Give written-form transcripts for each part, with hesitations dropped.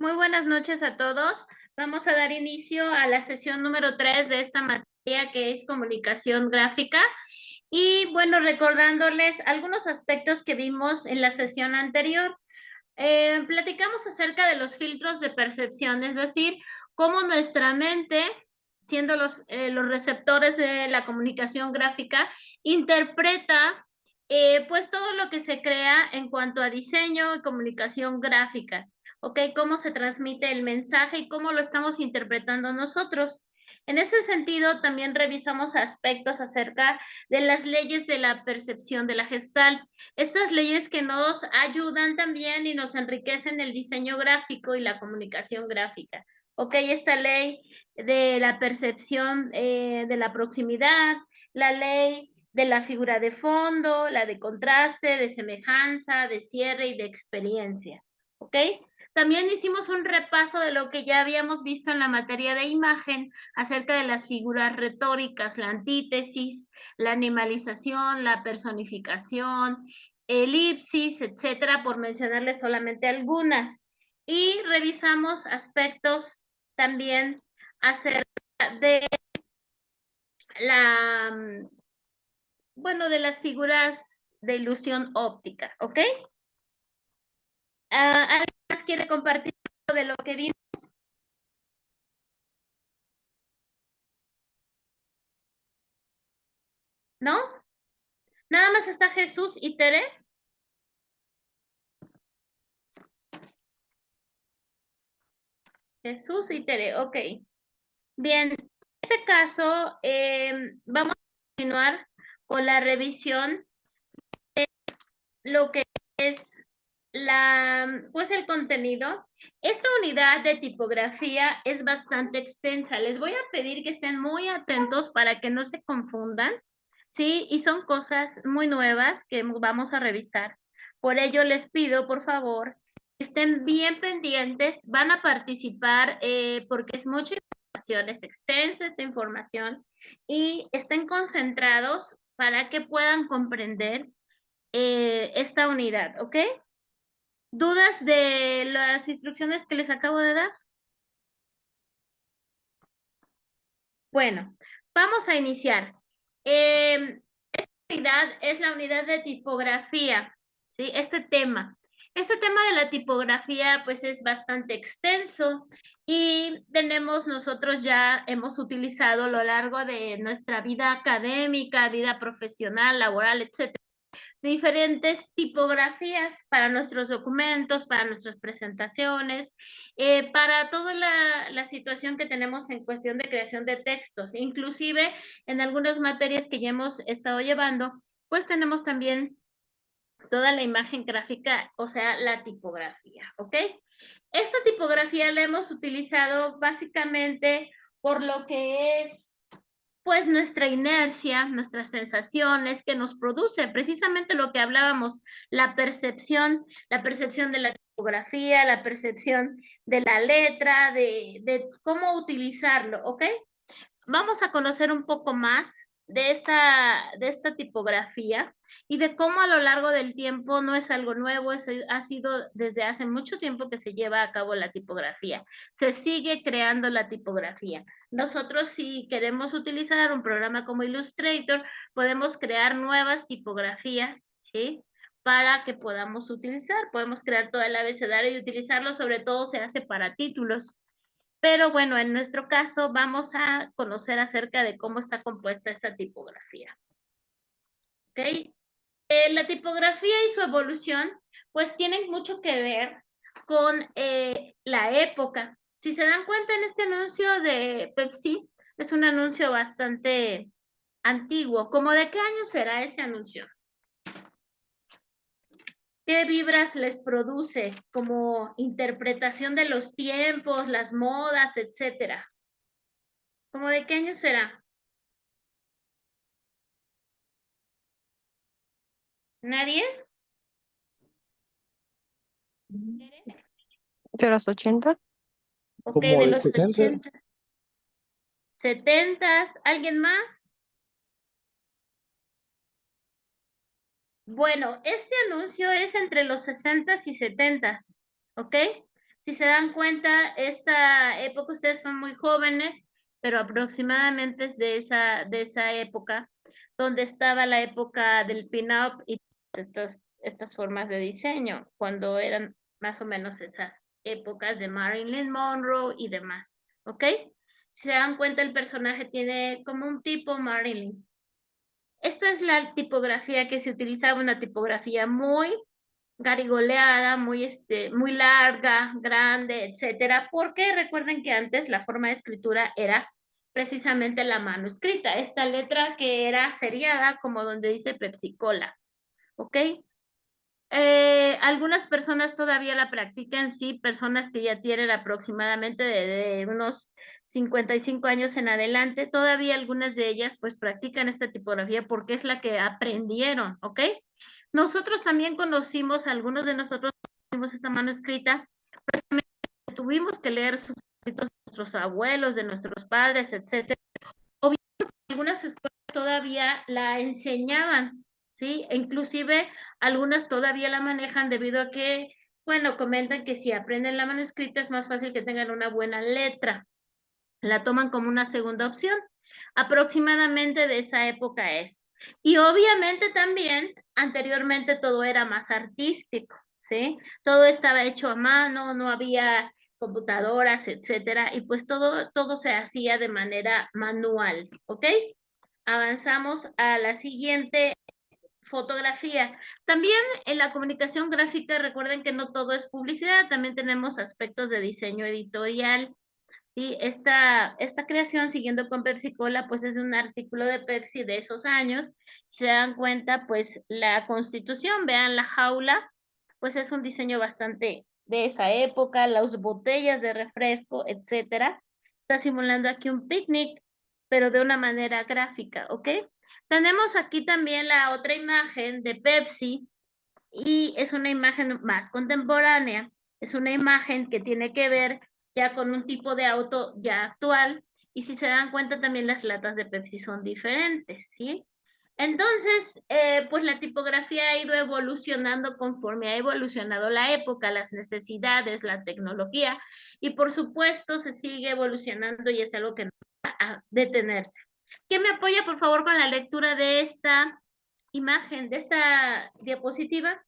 Muy buenas noches a todos. Vamos a dar inicio a la sesión número 3 de esta materia que es comunicación gráfica. Y bueno, recordándoles algunos aspectos que vimos en la sesión anterior. Platicamos acerca de los filtros de percepción, es decir, cómo nuestra mente, siendo los receptores de la comunicación gráfica, interpreta pues todo lo que se crea en cuanto a diseño y comunicación gráfica. ¿Ok? Cómo se transmite el mensaje y cómo lo estamos interpretando nosotros. En ese sentido, también revisamos aspectos acerca de las leyes de la percepción de la Gestalt. Estas leyes que nos ayudan también y nos enriquecen el diseño gráfico y la comunicación gráfica. Ok, esta ley de la percepción de la proximidad, la ley de la figura de fondo, la de contraste, de semejanza, de cierre y de experiencia. ¿Ok? También hicimos un repaso de lo que ya habíamos visto en la materia de imagen acerca de las figuras retóricas, la antítesis, la animalización, la personificación, elipsis, etcétera, por mencionarles solamente algunas. Y revisamos aspectos también acerca de la, bueno, de las figuras de ilusión óptica, ¿ok? ¿Alguien más quiere compartir de lo que vimos? ¿No? Nada más está Jesús y Tere. Jesús y Tere, ok. Bien, en este caso vamos a continuar con la revisión de lo que es pues el contenido. Esta unidad de tipografía es bastante extensa. Les voy a pedir que estén muy atentos para que no se confundan, ¿sí? Y son cosas muy nuevas que vamos a revisar. Por ello les pido, por favor, que estén bien pendientes. Van a participar porque es mucha información, es extensa esta información y estén concentrados para que puedan comprender esta unidad, ¿ok? ¿Dudas de las instrucciones que les acabo de dar? Bueno, vamos a iniciar. Esta unidad es la unidad de tipografía, ¿sí? Este tema. Este tema de la tipografía pues es bastante extenso y nosotros ya hemos utilizado a lo largo de nuestra vida académica, vida profesional, laboral, etcétera, diferentes tipografías para nuestros documentos, para nuestras presentaciones, para toda la situación que tenemos en cuestión de creación de textos. Inclusive en algunas materias que ya hemos estado llevando, pues tenemos también toda la imagen gráfica, o sea, la tipografía, ¿ok? Esta tipografía la hemos utilizado básicamente por lo que es pues nuestra inercia, nuestras sensaciones que nos produce precisamente lo que hablábamos, la percepción de la tipografía, la percepción de la letra, de cómo utilizarlo, ¿ok? Vamos a conocer un poco más de esta tipografía y de cómo a lo largo del tiempo no es algo nuevo, ha sido desde hace mucho tiempo que se lleva a cabo la tipografía. Se sigue creando la tipografía. Nosotros, si queremos utilizar un programa como Illustrator, podemos crear nuevas tipografías, ¿sí? Para que podamos utilizar. Podemos crear todo el abecedario y utilizarlo, sobre todo se hace para títulos. Pero bueno, en nuestro caso vamos a conocer acerca de cómo está compuesta esta tipografía. ¿Ok? La tipografía y su evolución pues tienen mucho que ver con la época. Si se dan cuenta en este anuncio de Pepsi, es un anuncio bastante antiguo. ¿Cómo de qué año será ese anuncio? ¿Qué vibras les produce como interpretación de los tiempos, las modas, etcétera? ¿Cómo de qué año será? ¿Nadie? ¿De los 80? Ok, Como de de los 60. 80, 70, ¿alguien más? Bueno, este anuncio es entre los 60 y 70, ¿ok? Si se dan cuenta, esta época, ustedes son muy jóvenes, pero aproximadamente es de esa época, donde estaba la época del pin-up y estas formas de diseño, cuando eran más o menos esas épocas de Marilyn Monroe y demás, ¿ok? Si se dan cuenta, el personaje tiene como un tipo Marilyn. Esta es la tipografía que se utilizaba, una tipografía muy garigoleada, muy larga, grande, etcétera, porque recuerden que antes la forma de escritura era precisamente la mano escrita, esta letra que era seriada, como donde dice Pepsi Cola, ¿ok? Algunas personas todavía la practican, sí, personas que ya tienen aproximadamente de unos 55 años en adelante, todavía algunas de ellas pues practican esta tipografía porque es la que aprendieron, ¿ok? Nosotros también conocimos, algunos de nosotros conocimos esta mano escrita, tuvimos que leer sus escritos de nuestros abuelos, de nuestros padres, etcétera. Obviamente, algunas escuelas todavía la enseñaban, ¿sí? E inclusive algunas todavía la manejan debido a que, bueno, comentan que si aprenden la mano escrita es más fácil que tengan una buena letra. La toman como una segunda opción. Aproximadamente de esa época es. Y obviamente también anteriormente todo era más artístico, ¿sí? Todo estaba hecho a mano, no había computadoras, etcétera, y pues todo se hacía de manera manual, ¿ok? Avanzamos a la siguiente fotografía. También en la comunicación gráfica, recuerden que no todo es publicidad, también tenemos aspectos de diseño editorial. Sí, esta creación, siguiendo con Pepsi Cola, pues es un artículo de Pepsi de esos años. Si se dan cuenta, pues la Constitución, vean la jaula, pues es un diseño bastante de esa época, las botellas de refresco, etcétera. Está simulando aquí un picnic, pero de una manera gráfica, ¿ok? Tenemos aquí también la otra imagen de Pepsi y es una imagen más contemporánea, es una imagen que tiene que ver ya con un tipo de auto ya actual, y si se dan cuenta también las latas de Pepsi son diferentes, ¿sí? Entonces, pues la tipografía ha ido evolucionando conforme ha evolucionado la época, las necesidades, la tecnología, y por supuesto se sigue evolucionando y es algo que no va a detenerse. ¿Quién me apoya, por favor, con la lectura de esta imagen, de esta diapositiva?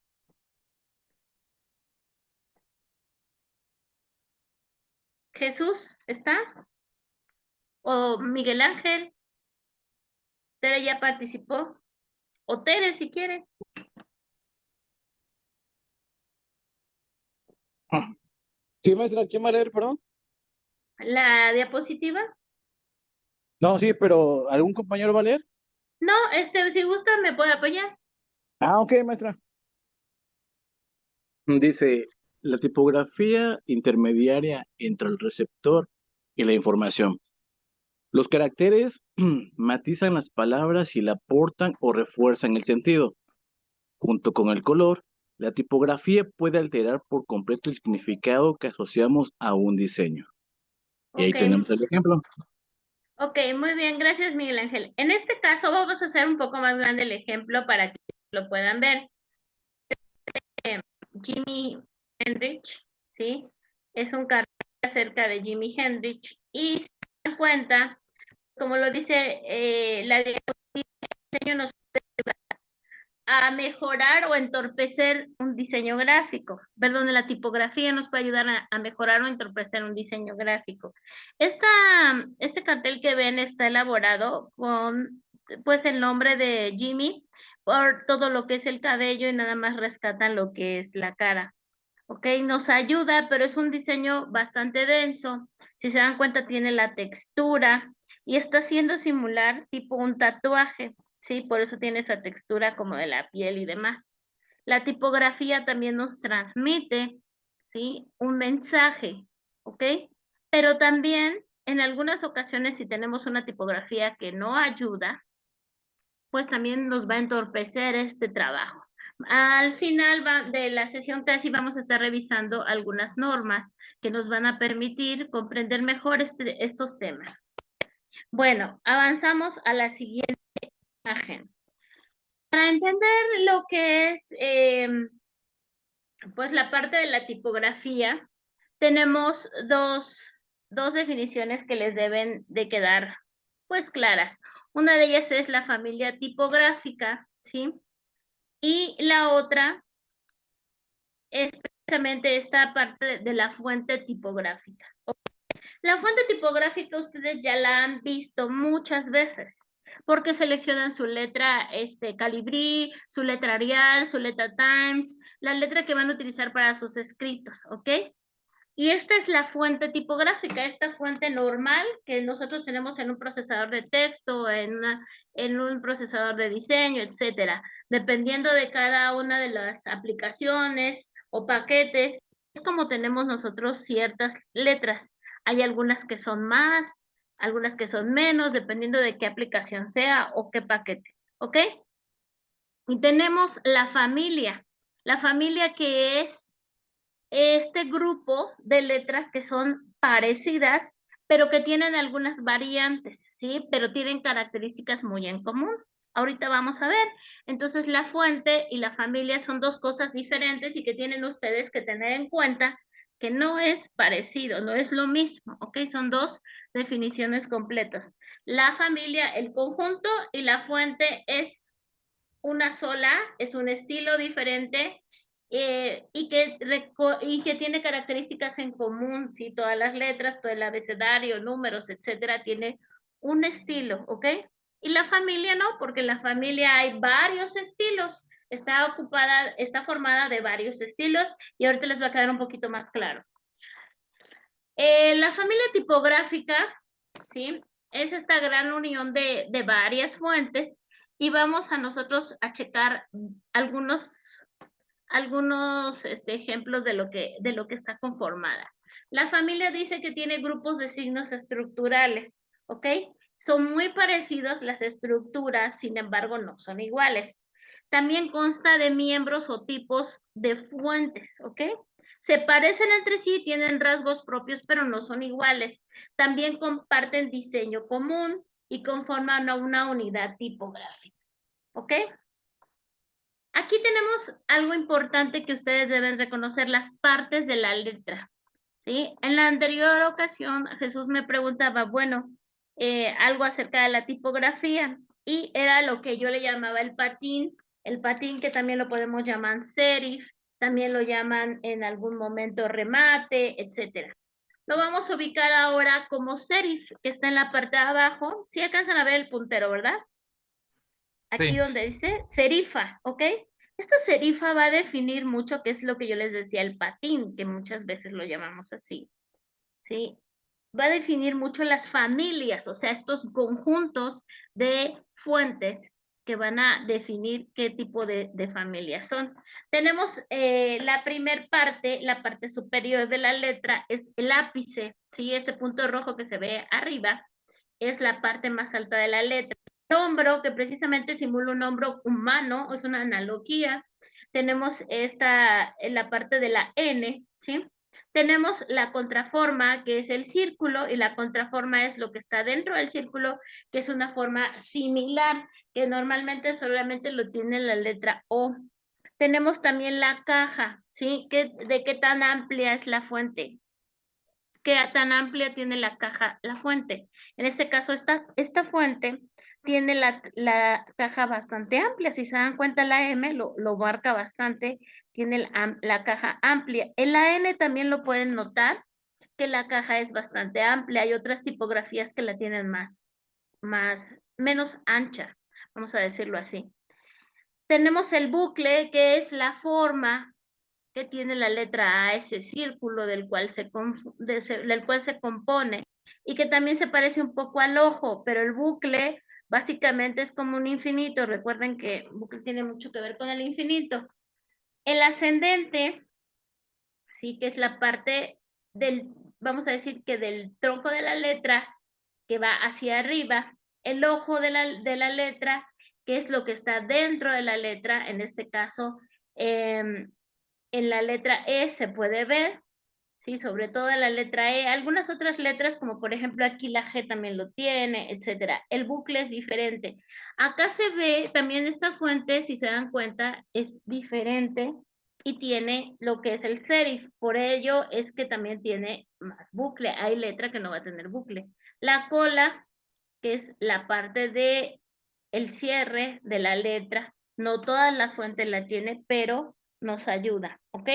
Jesús, ¿está? ¿O Miguel Ángel? Tere ya participó. O Tere, si quiere. Ah, sí, maestra, ¿quién va a leer, perdón? ¿La diapositiva? No, sí, pero ¿algún compañero va a leer? No, si gusta, me puede apoyar. Ah, ok, maestra. Dice, la tipografía intermediaria entre el receptor y la información. Los caracteres matizan las palabras y le aportan o refuerzan el sentido. Junto con el color, la tipografía puede alterar por completo el significado que asociamos a un diseño. Y ahí Ok, tenemos el ejemplo. ok, muy bien, gracias, Miguel Ángel. En este caso, vamos a hacer un poco más grande el ejemplo para que lo puedan ver. Jimi Hendrix, ¿sí? Es un cartel acerca de Jimi Hendrix y si se dan cuenta, como lo dice la diseño nos a mejorar o entorpecer un diseño gráfico. Perdón, la tipografía nos puede ayudar a mejorar o entorpecer un diseño gráfico. Este cartel que ven está elaborado con pues el nombre de Jimmy por todo lo que es el cabello y nada más rescatan lo que es la cara. Ok, nos ayuda, pero es un diseño bastante denso. Si se dan cuenta, tiene la textura y está haciendo simular tipo un tatuaje, ¿sí? Por eso tiene esa textura como de la piel y demás. La tipografía también nos transmite, ¿sí? Un mensaje, ¿ok? Pero también en algunas ocasiones, si tenemos una tipografía que no ayuda, pues también nos va a entorpecer este trabajo. Al final de la sesión casi vamos a estar revisando algunas normas que nos van a permitir comprender mejor estos temas. Bueno, avanzamos a la siguiente imagen. Para entender lo que es pues la parte de la tipografía, tenemos dos definiciones que les deben de quedar pues claras. Una de ellas es la familia tipográfica, ¿sí? Y la otra es precisamente esta parte de la fuente tipográfica. La fuente tipográfica ustedes ya la han visto muchas veces, porque seleccionan su letra Calibrí, su letra Arial, su letra Times, la letra que van a utilizar para sus escritos, ¿ok? Y esta es la fuente tipográfica, esta fuente normal que nosotros tenemos en un procesador de texto, en un procesador de diseño, etcétera. Dependiendo de cada una de las aplicaciones o paquetes, es como tenemos nosotros ciertas letras. Hay algunas que son más, algunas que son menos, dependiendo de qué aplicación sea o qué paquete, ¿ok? Y tenemos la familia que es este grupo de letras que son parecidas, pero que tienen algunas variantes, ¿sí? Pero tienen características muy en común. Ahorita vamos a ver. Entonces, la fuente y la familia son dos cosas diferentes y que tienen ustedes que tener en cuenta que no es parecido, no es lo mismo, ¿ok? Son dos definiciones completas. La familia, el conjunto, y la fuente es una sola, es un estilo diferente y que tiene características en común, ¿sí? Todas las letras, todo el abecedario, números, etcétera, tiene un estilo, ¿ok? Y la familia no, porque en la familia hay varios estilos, está formada de varios estilos y ahorita les va a quedar un poquito más claro. La familia tipográfica, ¿sí? Es esta gran unión de varias fuentes y vamos a nosotros a checar algunos ejemplos de lo que está conformada. La familia dice que tiene grupos de signos estructurales, ¿ok? Son muy parecidos las estructuras, sin embargo, no son iguales. También consta de miembros o tipos de fuentes, ¿ok? Se parecen entre sí, tienen rasgos propios, pero no son iguales. También comparten diseño común y conforman una unidad tipográfica, ¿ok? Aquí tenemos algo importante que ustedes deben reconocer, las partes de la letra, ¿sí? En la anterior ocasión, Jesús me preguntaba, bueno, algo acerca de la tipografía, y era lo que yo le llamaba el patín que también lo podemos llamar serif, también lo llaman en algún momento remate, etcétera. Lo vamos a ubicar ahora como serif, que está en la parte de abajo. Sí alcanzan a ver el puntero, ¿verdad? Aquí Sí. donde dice serifa, ¿ok? Esta serifa va a definir mucho qué es lo que yo les decía, el patín, que muchas veces lo llamamos así, ¿sí? Va a definir mucho las familias, o sea, estos conjuntos de fuentes que van a definir qué tipo de familias son. Tenemos la primer parte, la parte superior de la letra, es el ápice, ¿sí? Este punto rojo que se ve arriba es la parte más alta de la letra. El hombro, que precisamente simula un hombro humano, es una analogía. Tenemos la parte de la N, ¿sí? Tenemos la contraforma, que es el círculo, y la contraforma es lo que está dentro del círculo, que es una forma similar, que normalmente solamente lo tiene la letra O. Tenemos también la caja, ¿sí? ¿De qué tan amplia es la fuente? ¿Qué tan amplia tiene la caja, la fuente? En este caso, esta fuente tiene la caja bastante amplia. Si se dan cuenta, la M lo marca bastante, tiene la caja amplia. En la N también lo pueden notar, que la caja es bastante amplia. Hay otras tipografías que la tienen menos ancha, vamos a decirlo así. Tenemos el bucle, que es la forma que tiene la letra A, ese círculo del cual del cual se compone y que también se parece un poco al ojo, pero el bucle básicamente es como un infinito. Recuerden que el bucle tiene mucho que ver con el infinito. El ascendente, sí, que es la parte vamos a decir que del tronco de la letra que va hacia arriba, el ojo de la letra, que es lo que está dentro de la letra, en este caso, en la letra E se puede ver, ¿sí? Sobre todo en la letra E. Algunas otras letras, como por ejemplo aquí la G también lo tiene, etcétera. El bucle es diferente. Acá se ve también esta fuente, si se dan cuenta, es diferente y tiene lo que es el serif. Por ello es que también tiene más bucle. Hay letra que no va a tener bucle. La cola, que es la parte de el cierre de la letra, no toda la fuente la tiene, pero nos ayuda, ¿ok?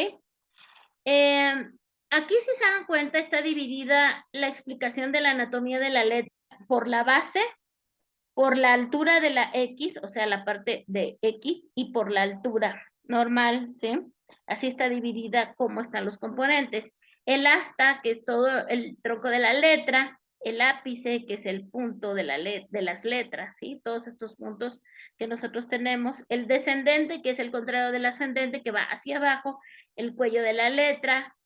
Aquí, si se dan cuenta, está dividida la explicación de la anatomía de la letra por la base, por la altura de la X, o sea, la parte de X, y por la altura normal, ¿sí? Así está dividida cómo están los componentes. El asta, que es todo el tronco de la letra, el ápice, que es el punto de las letras, ¿sí? Todos estos puntos que nosotros tenemos. El descendente, que es el contrario del ascendente, que va hacia abajo. El cuello de la letra,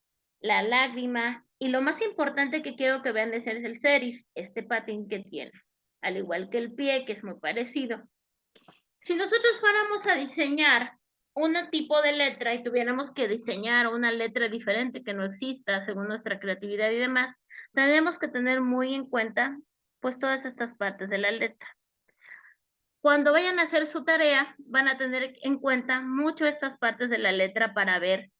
la lágrima. Y lo más importante que quiero que vean es el serif, este patín que tiene, al igual que el pie, que es muy parecido. Si nosotros fuéramos a diseñar un tipo de letra y tuviéramos que diseñar una letra diferente que no exista según nuestra creatividad y demás, tendríamos que tener muy en cuenta pues todas estas partes de la letra. Cuando vayan a hacer su tarea, van a tener en cuenta mucho estas partes de la letra para ver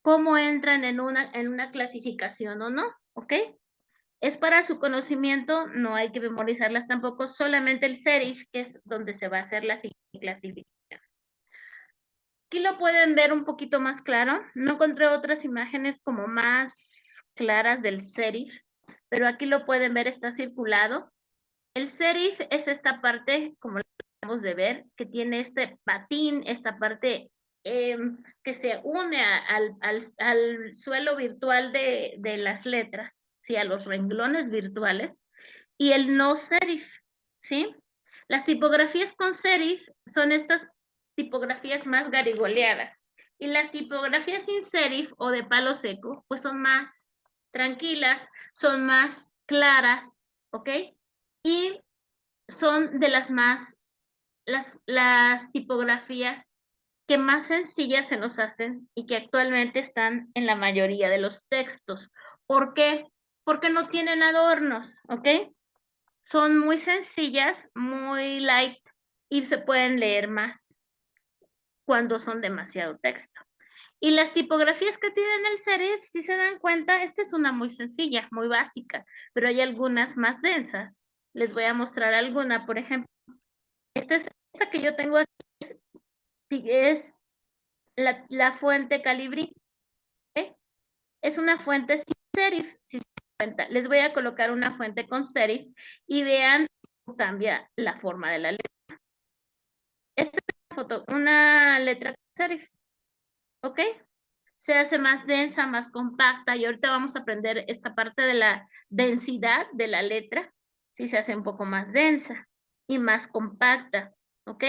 cómo entran en una clasificación o no, ¿ok? Es para su conocimiento, no hay que memorizarlas tampoco, solamente el serif, que es donde se va a hacer la clasificación. Aquí lo pueden ver un poquito más claro. No encontré otras imágenes como más claras del serif, pero aquí lo pueden ver, está circulado. El serif es esta parte, como lo acabamos de ver, que tiene este patín, esta parte que se une al suelo virtual de las letras, ¿sí? A los renglones virtuales, y el no serif, ¿sí? Las tipografías con serif son estas tipografías más garigoleadas, y las tipografías sin serif o de palo seco, pues son más tranquilas, son más claras, ¿ok? Y son de las tipografías que más sencillas se nos hacen y que actualmente están en la mayoría de los textos. ¿Por qué? Porque no tienen adornos, ¿ok? Son muy sencillas, muy light y se pueden leer más cuando son demasiado texto. Y las tipografías que tienen el serif, si se dan cuenta, esta es una muy sencilla, muy básica, pero hay algunas más densas. Les voy a mostrar alguna, por ejemplo. Esta que yo tengo aquí es la fuente Calibri. ¿Eh? Es una fuente sin serif, si se dan cuenta. Les voy a colocar una fuente con serif y vean cómo cambia la forma de la letra. Esta es una letra con serif, ¿ok? Se hace más densa, más compacta, y ahorita vamos a aprender esta parte de la densidad de la letra, si se hace un poco más densa y más compacta, ¿ok?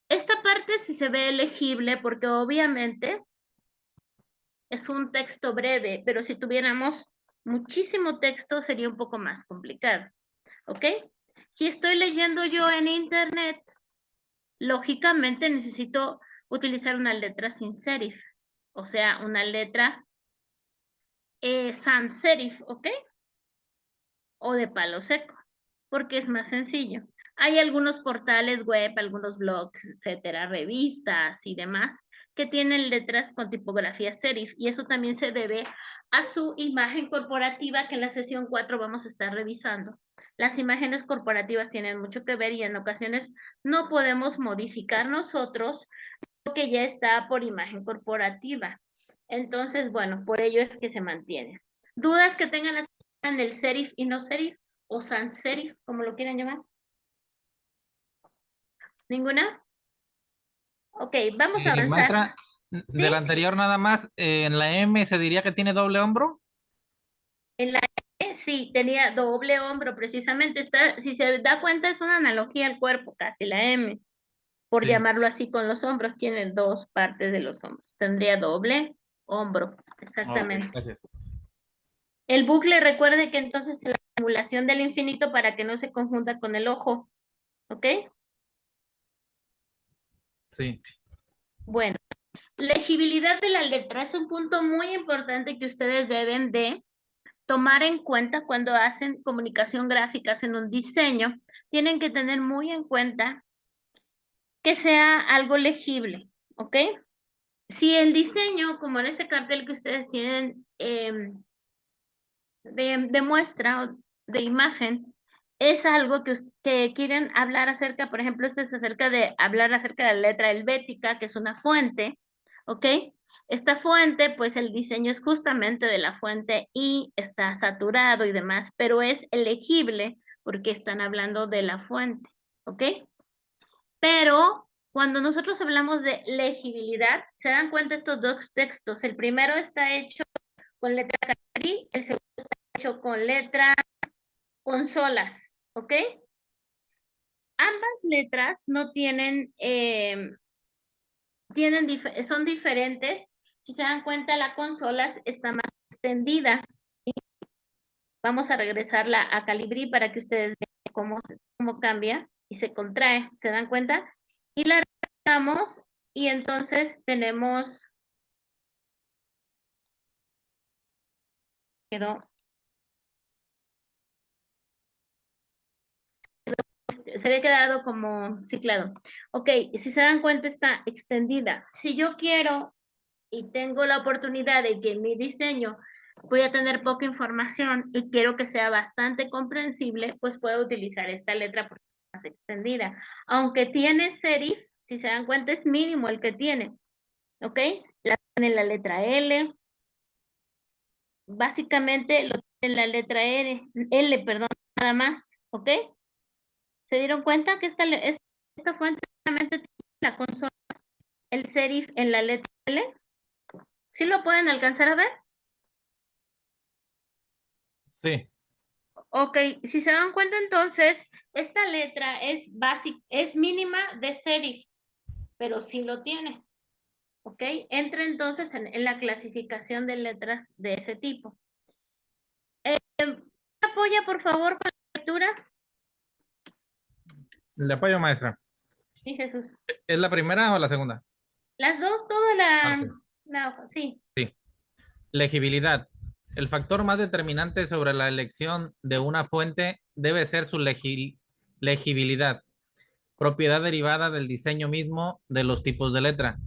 Esta parte sí se ve legible porque obviamente es un texto breve, pero si tuviéramos muchísimo texto sería un poco más complicado, ¿ok? Si estoy leyendo yo en internet, lógicamente necesito utilizar una letra sin serif, o sea, una letra sans serif, ¿ok? O de palo seco, porque es más sencillo. Hay algunos portales web, algunos blogs, etcétera, revistas y demás, que tienen letras con tipografía serif, y eso también se debe a su imagen corporativa, que en la sesión 4 vamos a estar revisando. Las imágenes corporativas tienen mucho que ver y en ocasiones no podemos modificar nosotros lo que ya está por imagen corporativa. Entonces, bueno, por ello es que se mantiene. ¿Dudas que tengan en el serif y no serif? O sans serif, como lo quieran llamar. ¿Ninguna? Ok, vamos a avanzar. Maestra, ¿Sí? del anterior nada más, en la M se diría que tiene doble hombro. En la E, sí, tenía doble hombro, precisamente. Está, si se da cuenta, es una analogía al cuerpo, casi la M. Por Sí. llamarlo así, con los hombros, tiene dos partes de los hombros. Tendría doble hombro, Ok, exactamente. gracias. El bucle, recuerde que entonces es la angulación del infinito para que no se confunda con el ojo, ¿ok? Sí. Bueno, legibilidad de la letra es un punto muy importante que ustedes deben de tomar en cuenta cuando hacen comunicación gráfica, hacen un diseño. Tienen que tener muy en cuenta que sea algo legible, ¿ok? Si el diseño, como en este cartel que ustedes tienen de muestra o de imagen, es algo que quieren hablar acerca, por ejemplo, este es acerca de hablar acerca de la letra helvética, que es una fuente, ¿ok? Esta fuente, pues el diseño es justamente de la fuente y está saturado y demás, pero es elegible porque están hablando de la fuente, ¿ok? Pero cuando nosotros hablamos de legibilidad, se dan cuenta estos dos textos. El primero está hecho con letra canarí, el segundo está hecho con letra consolas, ¿ok? Ambas letras no tienen, son diferentes. Si se dan cuenta, la consolas está más extendida. Vamos a regresarla a Calibri para que ustedes vean cómo cambia y se contrae. ¿Se dan cuenta? Y la regresamos y entonces tenemos, quedó, se había quedado como ciclado. Ok, si se dan cuenta está extendida. Si yo quiero y tengo la oportunidad de que en mi diseño voy a tener poca información y quiero que sea bastante comprensible, pues puedo utilizar esta letra porque es más extendida. Aunque tiene serif, si se dan cuenta es mínimo el que tiene, ¿ok? Tiene la letra L, básicamente lo tiene la letra L, perdón, nada más, ¿ok? ¿Se dieron cuenta que esta fuente solamente tiene la consola, el serif en la letra L? ¿Sí lo pueden alcanzar a ver? Sí, Ok, si se dan cuenta entonces, esta letra es básica, es mínima de serif, pero sí lo tiene. ¿Ok? Entra entonces en la clasificación de letras de ese tipo. Apoya por favor con la lectura. le apoyo, maestra. Sí, Jesús. ¿Es la primera o la segunda? Las dos, toda Ah, ok. la hoja, sí. Sí. Legibilidad. El factor más determinante sobre la elección de una fuente debe ser su legibilidad, propiedad derivada del diseño mismo de los tipos de letra,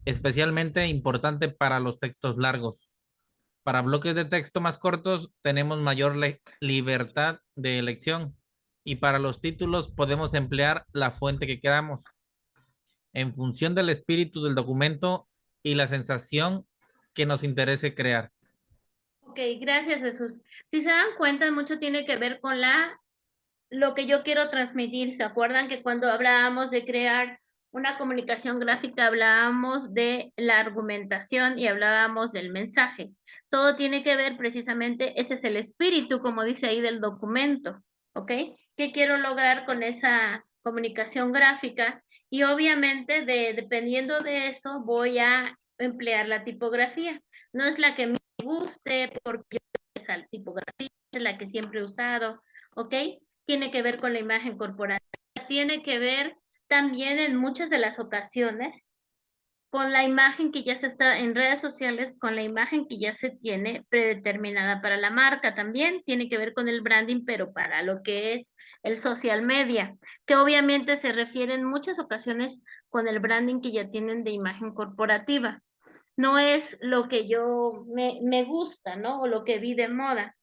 especialmente importante para los textos largos. Para bloques de texto más cortos tenemos mayor libertad de elección y para los títulos podemos emplear la fuente que queramos en función del espíritu del documento y la sensación que nos interese crear. Ok, gracias Jesús. Si se dan cuenta, mucho tiene que ver con lo que yo quiero transmitir. ¿Se acuerdan que cuando hablábamos de crear una comunicación gráfica, hablábamos de la argumentación y hablábamos del mensaje? Todo tiene que ver precisamente, ese es el espíritu, como dice ahí, del documento, ¿ok? ¿Qué quiero lograr con esa comunicación gráfica? Y obviamente, dependiendo de eso, voy a emplear la tipografía. No es la que me guste, porque esa tipografía es la que siempre he usado, ¿ok? Tiene que ver con la imagen corporativa, tiene que ver también en muchas de las ocasiones con la imagen que ya se está en redes sociales, con la imagen que ya se tiene predeterminada para la marca. También tiene que ver con el branding, pero para lo que es el social media, que obviamente se refiere en muchas ocasiones con el branding que ya tienen de imagen corporativa. No es lo que yo me gusta, ¿no? O lo que vi de moda.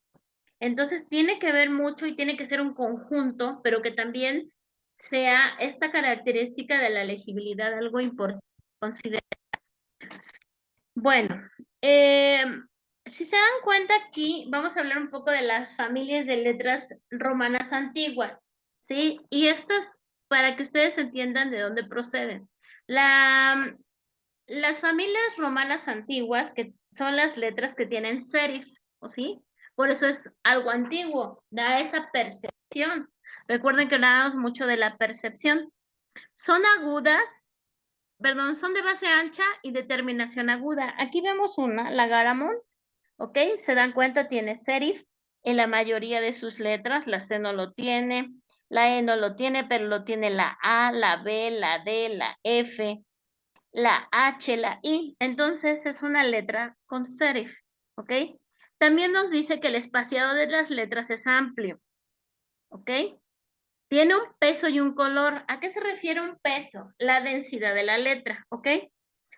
Entonces tiene que ver mucho y tiene que ser un conjunto, pero que también sea esta característica de la legibilidad algo importante considerar. Bueno, si se dan cuenta aquí, vamos a hablar un poco de las familias de letras romanas antiguas, ¿sí? Y estas, para que ustedes entiendan de dónde proceden. Las familias romanas antiguas, que son las letras que tienen serif, ¿o sí? Por eso es algo antiguo, da esa percepción. Recuerden que hablábamos mucho de la percepción. Son agudas, perdón, son de base ancha y de terminación aguda. Aquí vemos una, la Garamond, ¿ok? Se dan cuenta, tiene serif en la mayoría de sus letras, la C no lo tiene, la E no lo tiene, pero lo tiene la A, la B, la D, la F, la H, la I. Entonces es una letra con serif, ¿ok? También nos dice que el espaciado de las letras es amplio, ¿ok? Tiene un peso y un color. ¿A qué se refiere un peso? La densidad de la letra, ¿ok?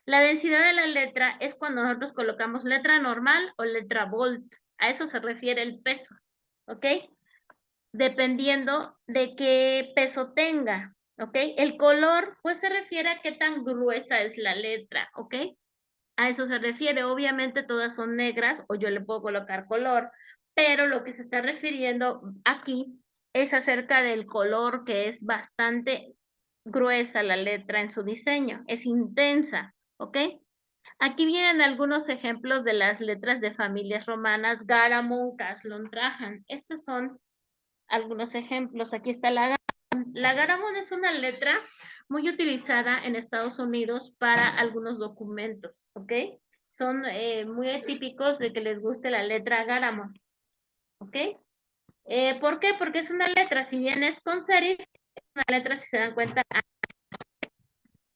La densidad de la letra es cuando nosotros colocamos letra normal o letra bold. A eso se refiere el peso, ¿ok? Dependiendo de qué peso tenga, ¿ok? El color, pues se refiere a qué tan gruesa es la letra, ¿ok? A eso se refiere. Obviamente todas son negras o yo le puedo colocar color, pero lo que se está refiriendo aquí es acerca del color, que es bastante gruesa la letra en su diseño, es intensa, ¿ok? Aquí vienen algunos ejemplos de las letras de familias romanas: Garamond, Caslon, Trajan. Estos son algunos ejemplos. Aquí está la Garamond. La Garamond es una letra muy utilizada en Estados Unidos para algunos documentos, ¿ok? Son muy típicos de que les guste la letra Garamond, ¿ok? ¿Por qué? Porque es una letra, si bien es con serif, es una letra, si se dan cuenta.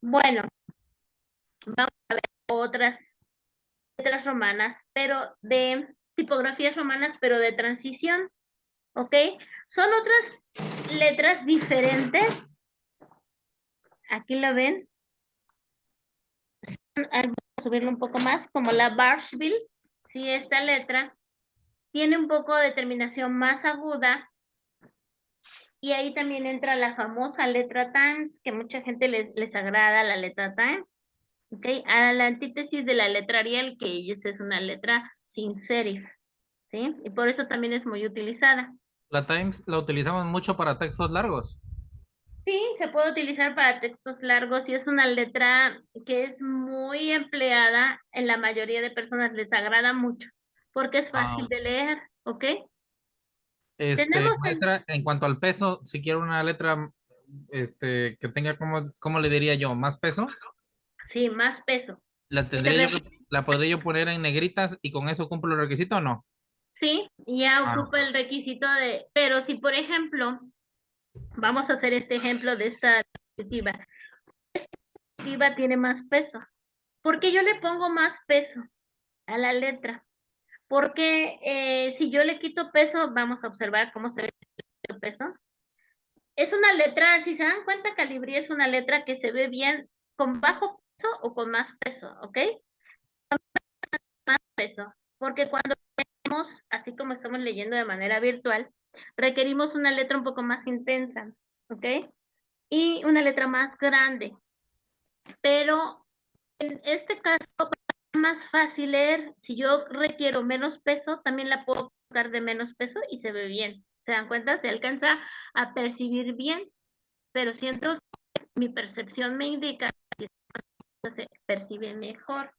Bueno, vamos a ver otras letras romanas, pero de tipografías romanas, pero de transición, ¿ok? Son otras letras diferentes. Aquí lo ven. Vamos a subirlo un poco más, como la Barshville. Sí, esta letra tiene un poco de terminación más aguda. Y ahí también entra la famosa letra Times, que mucha gente les agrada la letra Times. ¿Ok? A la antítesis de la letra Arial, que es una letra sin serif. ¿Sí? Y por eso también es muy utilizada. La Times la utilizamos mucho para textos largos. Sí, se puede utilizar para textos largos y es una letra que es muy empleada en la mayoría de personas, les agrada mucho porque es Ah, fácil de leer, ¿ok? Este, Tenemos el, maestra, en cuanto al peso, si quiero una letra, que tenga como, ¿cómo le diría yo? ¿Más peso? sí, más peso. ¿La Si te tendría yo ref- la podría yo poner en negritas y con eso cumplo el requisito o no? sí, ya Ah, ocupa el requisito de, pero si por ejemplo, vamos a hacer este ejemplo de esta diapositiva. Esta diapositiva tiene más peso. ¿Por qué yo le pongo más peso a la letra? Porque si yo le quito peso, vamos a observar cómo se ve el peso. Es una letra, si se dan cuenta, Calibrí es una letra que se ve bien con bajo peso o con más peso, ¿ok? Más peso, porque cuando leemos, así como estamos leyendo de manera virtual, requerimos una letra un poco más intensa, ¿ok? Y una letra más grande, pero en este caso es más fácil leer. Si yo requiero menos peso, también la puedo colocar de menos peso y se ve bien. ¿Se dan cuenta? Se alcanza a percibir bien, pero siento que mi percepción me indica que se percibe mejor,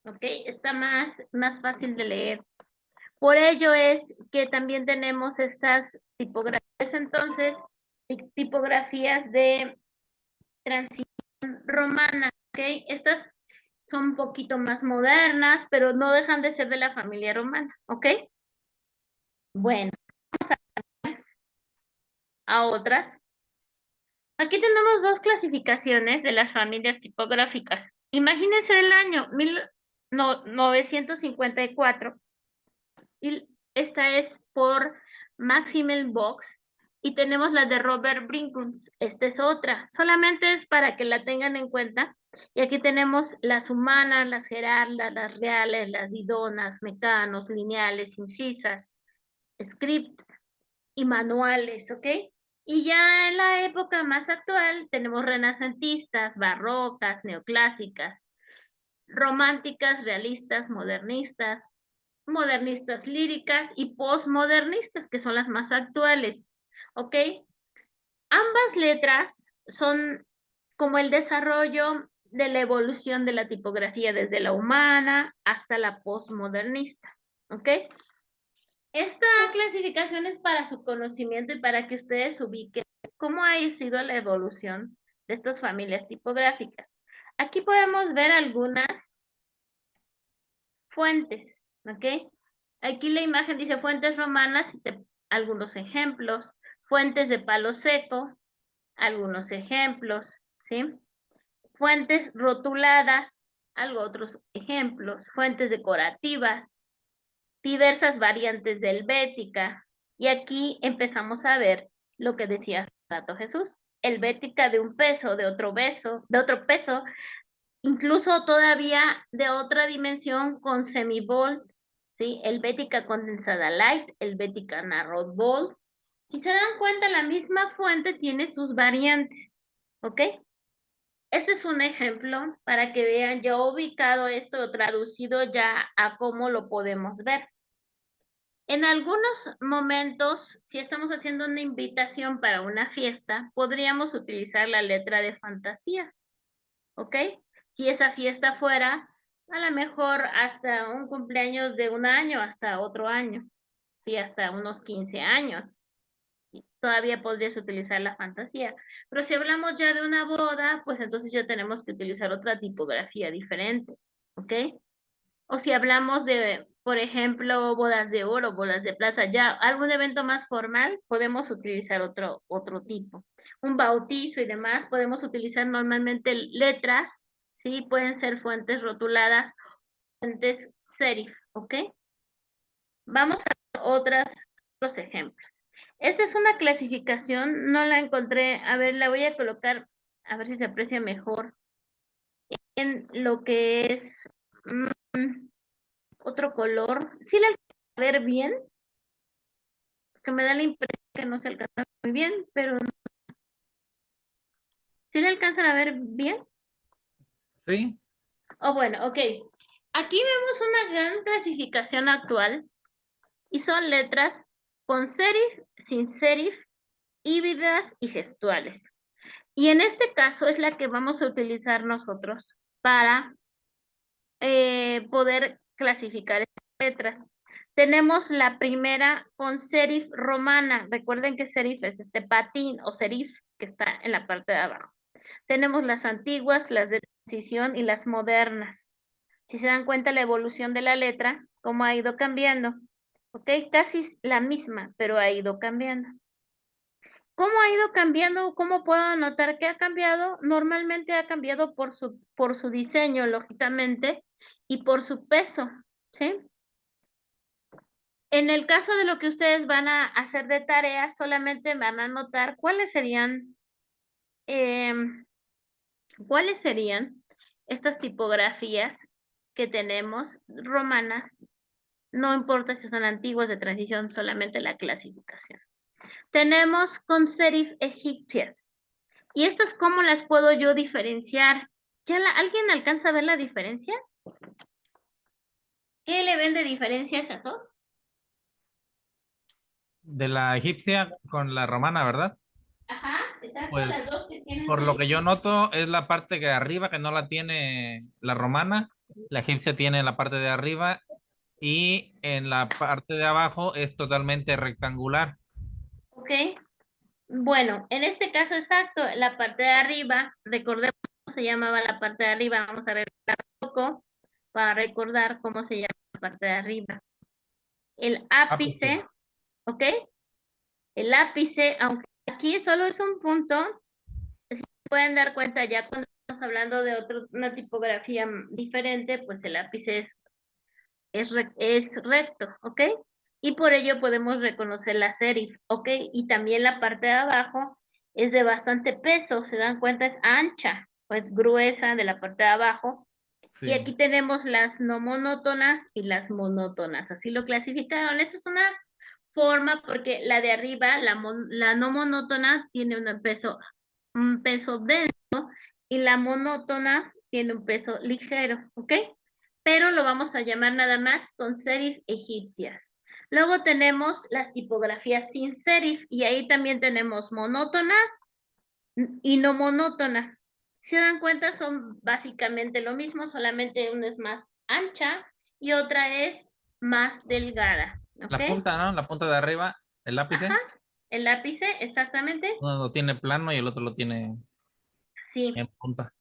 ¿ok? Está más fácil de leer. Por ello es que también tenemos estas tipografías, entonces, tipografías de transición romana, ¿ok? Estas son un poquito más modernas, pero no dejan de ser de la familia romana, ¿ok? Bueno, a otras. Aquí tenemos dos clasificaciones de las familias tipográficas. Imagínense el año 1954 y esta es por Maximil Box y tenemos la de Robert Brinkus. Esta es otra, solamente es para que la tengan en cuenta. Y aquí tenemos las humanas, las gerardas, las reales, las didonas, mecanos, lineales, incisas, scripts y manuales, ¿ok? Y ya en la época más actual tenemos renacentistas, barrocas, neoclásicas, románticas, realistas, modernistas, modernistas líricas y postmodernistas, que son las más actuales, ¿ok? Ambas letras son como el desarrollo de la evolución de la tipografía desde la humana hasta la postmodernista, ¿ok? Esta clasificación es para su conocimiento y para que ustedes ubiquen cómo ha sido la evolución de estas familias tipográficas. Aquí podemos ver algunas fuentes, ¿ok? Aquí la imagen dice fuentes romanas y algunos ejemplos, fuentes de palo seco, algunos ejemplos, ¿sí? Fuentes rotuladas, otros ejemplos, fuentes decorativas, diversas variantes de helvética. Y aquí empezamos a ver lo que decía Santo Jesús, helvética de un peso, de otro peso, incluso todavía de otra dimensión con semibold, ¿sí? Helvética condensada light, helvética narrow bold. Si se dan cuenta, la misma fuente tiene sus variantes, ¿ok? Este es un ejemplo para que vean, yo he ubicado esto traducido ya a cómo lo podemos ver. En algunos momentos, si estamos haciendo una invitación para una fiesta, podríamos utilizar la letra de fantasía, ¿ok? Si esa fiesta fuera, a lo mejor hasta un cumpleaños de un año, hasta otro año, sí, hasta unos 15 años, todavía podrías utilizar la fantasía. Pero si hablamos ya de una boda, pues entonces ya tenemos que utilizar otra tipografía diferente, ¿ok? O si hablamos de, por ejemplo, bodas de oro, bodas de plata, ya algún evento más formal, podemos utilizar otro tipo. Un bautizo y demás, podemos utilizar normalmente letras, ¿sí? Pueden ser fuentes rotuladas, fuentes serif, ¿ok? Vamos a otros ejemplos. Esta es una clasificación, no la encontré, a ver, la voy a colocar, a ver si se aprecia mejor, en lo que es otro color. ¿Sí la alcanza a ver bien? Que me da la impresión que no se alcanza muy bien, pero ¿sí la alcanzan a ver bien? Sí, Oh, bueno, ok. Aquí vemos una gran clasificación actual y son letras con serif, sin serif, híbridas y gestuales. Y en este caso es la que vamos a utilizar nosotros para poder clasificar estas letras. Tenemos la primera con serif romana. Recuerden que serif es este patín o serif que está en la parte de abajo. Tenemos las antiguas, las de transición y las modernas. Si se dan cuenta la evolución de la letra, cómo ha ido cambiando. ¿Ok? Casi la misma, pero ha ido cambiando. ¿Cómo ha ido cambiando? ¿Cómo puedo notar que ha cambiado? Normalmente ha cambiado por su diseño, lógicamente, y por su peso, ¿sí? En el caso de lo que ustedes van a hacer de tarea, solamente van a notar em, cuáles serían estas tipografías que tenemos romanas, no importa si son antiguas de transición, solamente la clasificación. Tenemos con serif egipcias. ¿Y estas cómo las puedo yo diferenciar? ¿Alguien alcanza a ver la diferencia? ¿Qué le ven de diferencia a esas dos? de la egipcia con la romana, ¿verdad? Ajá, exacto, Pues las dos que tienen por lo serif. que yo noto es la parte de arriba que no la tiene la romana, la egipcia tiene la parte de arriba y en la parte de abajo es totalmente rectangular. Ok. Bueno, en este caso exacto, la parte de arriba, recordemos cómo se llamaba la parte de arriba, vamos a ver un poco para recordar cómo se llama la parte de arriba. El Ápice. ápice, ¿ok? El ápice, aunque aquí solo es un punto, si se pueden dar cuenta ya cuando estamos hablando de una tipografía diferente, pues el ápice es recto, ¿ok? Y por ello podemos reconocer la serif, ¿ok? Y también la parte de abajo es de bastante peso, se dan cuenta, es ancha, pues gruesa de la parte de abajo. Y Sí. aquí tenemos las no monótonas y las monótonas, así lo clasificaron. Esa es una forma porque la de arriba, la no monótona, tiene un peso denso y la monótona tiene un peso ligero, ¿ok? Pero lo vamos a llamar nada más con serif egipcias. Luego tenemos las tipografías sin serif y ahí también tenemos monótona y no monótona. Si se dan cuenta, son básicamente lo mismo, solamente una es más ancha y otra es más delgada, ¿ok? La punta, ¿no? La punta de arriba, el Ajá, ápice, el lápice, exactamente, uno lo tiene plano y el otro lo tiene sí, en punta.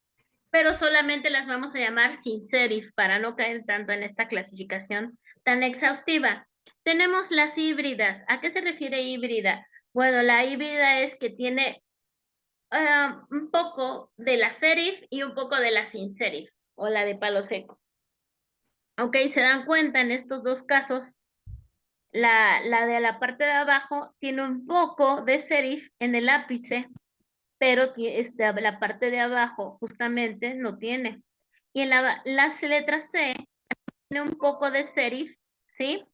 pero solamente las vamos a llamar sin serif para no caer tanto en esta clasificación tan exhaustiva. Tenemos las híbridas. ¿A qué se refiere híbrida? Bueno, la híbrida es que tiene un poco de la serif y un poco de la sin serif o la de palo seco. Ok, se dan cuenta en estos dos casos, la de la parte de abajo tiene un poco de serif en el ápice, pero la parte de abajo justamente no tiene. Y en las letras C tiene un poco de serif, ¿sí?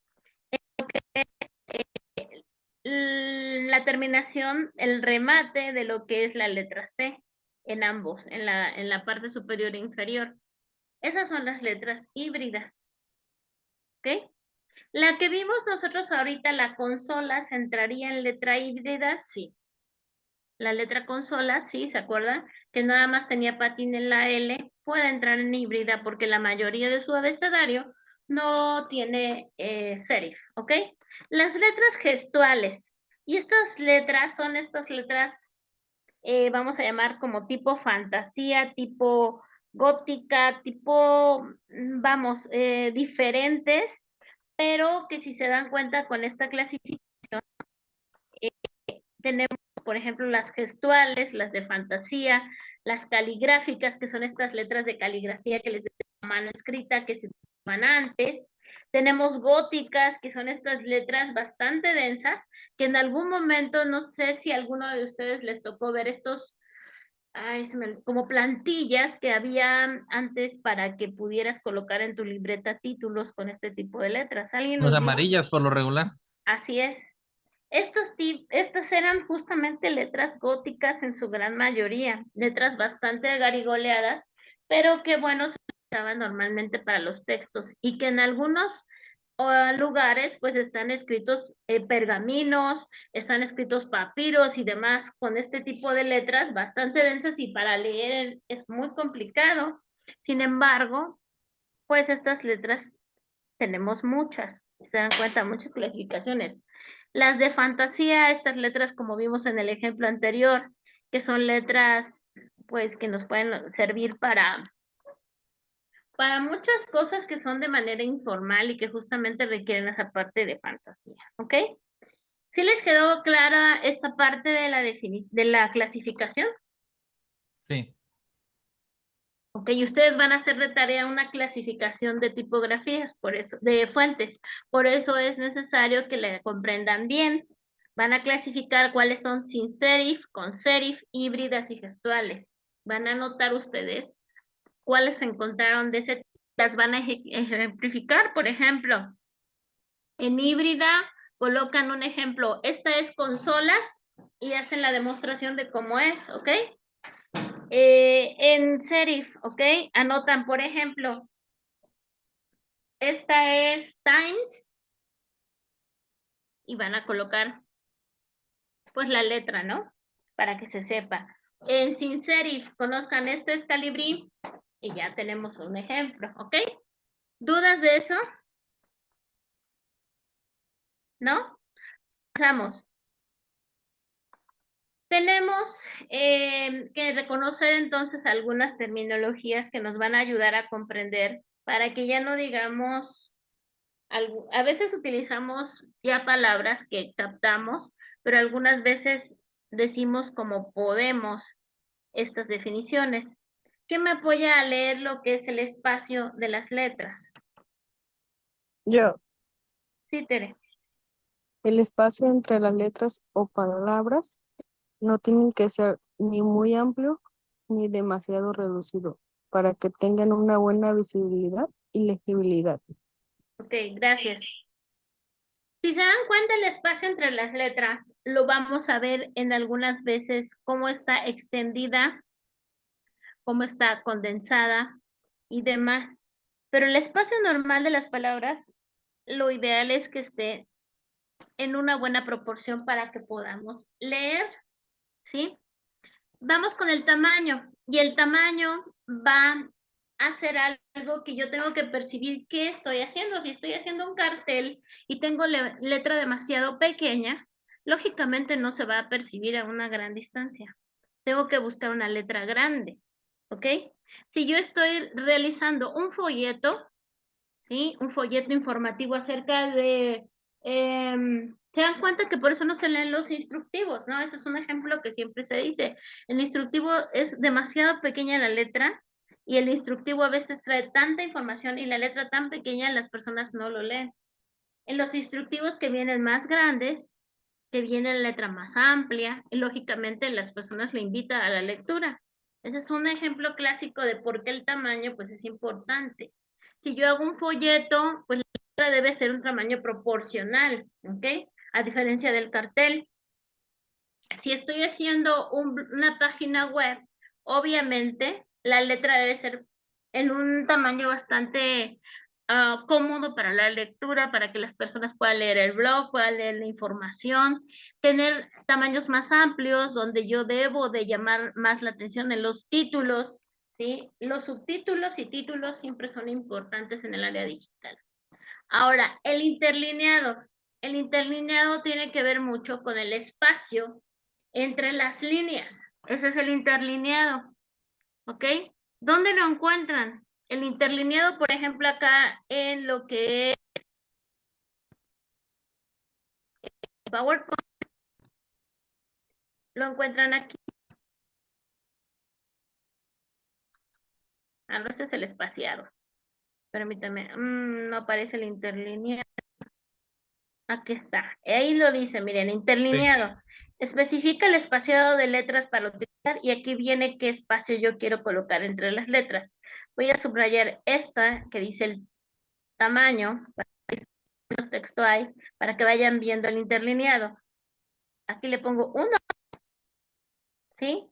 La terminación, el remate de lo que es la letra C en ambos, en la parte superior e inferior. Esas son las letras híbridas. ¿Ok? La que vimos nosotros ahorita, la consola, ¿se entraría en letra híbrida? Sí. La letra consola, sí, ¿se acuerdan? Que nada más tenía patín en la L, puede entrar en híbrida porque la mayoría de su abecedario no tiene serif, ¿ok? Las letras gestuales. Y estas letras son estas letras, vamos a llamar como tipo fantasía, tipo gótica, tipo, vamos, diferentes, pero que si se dan cuenta con esta clasificación, tenemos, por ejemplo, las gestuales, las de fantasía, las caligráficas, que son estas letras de caligrafía que les decía mano escrita, que se llaman antes. Tenemos góticas, que son estas letras bastante densas, que en algún momento, no sé si a alguno de ustedes les tocó ver estos, como plantillas que había antes para que pudieras colocar en tu libreta títulos con este tipo de letras. ¿Alguien Las los vio? amarillas por lo regular. Así es. Estas eran justamente letras góticas en su gran mayoría, letras bastante garigoleadas, pero que bueno, se utilizaban normalmente para los textos y que en algunos lugares pues están escritos pergaminos, están escritos papiros y demás con este tipo de letras bastante densas y para leer es muy complicado. Sin embargo, pues estas letras tenemos muchas, se dan cuenta, muchas clasificaciones. Las de fantasía, estas letras como vimos en el ejemplo anterior, que son letras pues que nos pueden servir para muchas cosas que son de manera informal y que justamente requieren esa parte de fantasía, ¿ok? ¿Sí les quedó clara esta parte de de la clasificación? Sí. Ok, y ustedes van a hacer de tarea una clasificación de tipografías, por eso, de fuentes. Por eso es necesario que la comprendan bien. Van a clasificar cuáles son sin serif, con serif, híbridas y gestuales. Van a anotar ustedes cuáles se encontraron de ese tipo. Las van a ejemplificar, por ejemplo, en híbrida colocan un ejemplo. Esta es consolas y hacen la demostración de cómo es, ¿ok? En serif, ¿ok? Anotan, por ejemplo, esta es Times y van a colocar pues la letra, ¿no? Para que se sepa. En sin serif, conozcan, este es Calibri y ya tenemos un ejemplo, ¿ok? ¿Dudas de eso? ¿No? Pasamos. Tenemos que reconocer entonces algunas terminologías que nos van a ayudar a comprender para que ya no digamos a veces utilizamos ya palabras que captamos, pero algunas veces decimos como podemos estas definiciones. ¿Qué me apoya a leer lo que es el espacio de las letras? Yo, Sí, Tere. el espacio entre las letras o palabras no tiene que ser ni muy amplio ni demasiado reducido para que tengan una buena visibilidad y legibilidad. Ok, gracias. Si se dan cuenta, el espacio entre las letras lo vamos a ver en algunas veces cómo está extendida, cómo está condensada y demás. Pero el espacio normal de las palabras, lo ideal es que esté en una buena proporción para que podamos leer, ¿sí? Vamos con el tamaño y el tamaño va a ser algo que yo tengo que percibir qué estoy haciendo. Si estoy haciendo un cartel y tengo letra demasiado pequeña, lógicamente no se va a percibir a una gran distancia. Tengo que buscar una letra grande, ¿ok? Si yo estoy realizando un folleto, ¿sí? Un folleto informativo acerca de... se dan cuenta que por eso no se leen los instructivos, ¿no? Ese es un ejemplo que siempre se dice. El instructivo es demasiado pequeña la letra y el instructivo a veces trae tanta información y la letra tan pequeña las personas no lo leen. En los instructivos que vienen más grandes, que viene la letra más amplia, y lógicamente las personas le invitan a la lectura. Ese es un ejemplo clásico de por qué el tamaño pues es importante. Si yo hago un folleto, pues la letra debe ser un tamaño proporcional, ¿ok? A diferencia del cartel. Si estoy haciendo una página web, obviamente la letra debe ser en un tamaño bastante cómodo para la lectura, para que las personas puedan leer el blog, puedan leer la información, tener tamaños más amplios donde yo debo de llamar más la atención en los títulos, ¿sí? Los subtítulos y títulos siempre son importantes en el área digital. Ahora, el interlineado. El interlineado tiene que ver mucho con el espacio entre las líneas. Ese es el interlineado. ¿Ok? ¿Dónde lo encuentran? El interlineado, por ejemplo, acá en lo que es PowerPoint, lo encuentran aquí. Ah, no, ese es el espaciado. Permítame. No aparece el interlineado. Aquí está. Ahí lo dice, miren, interlineado. Especifica el espaciado de letras para utilizar y aquí viene qué espacio yo quiero colocar entre las letras. Voy a subrayar esta que dice el tamaño, los textos hay, para que vayan viendo el interlineado. Aquí le pongo 1, ¿sí?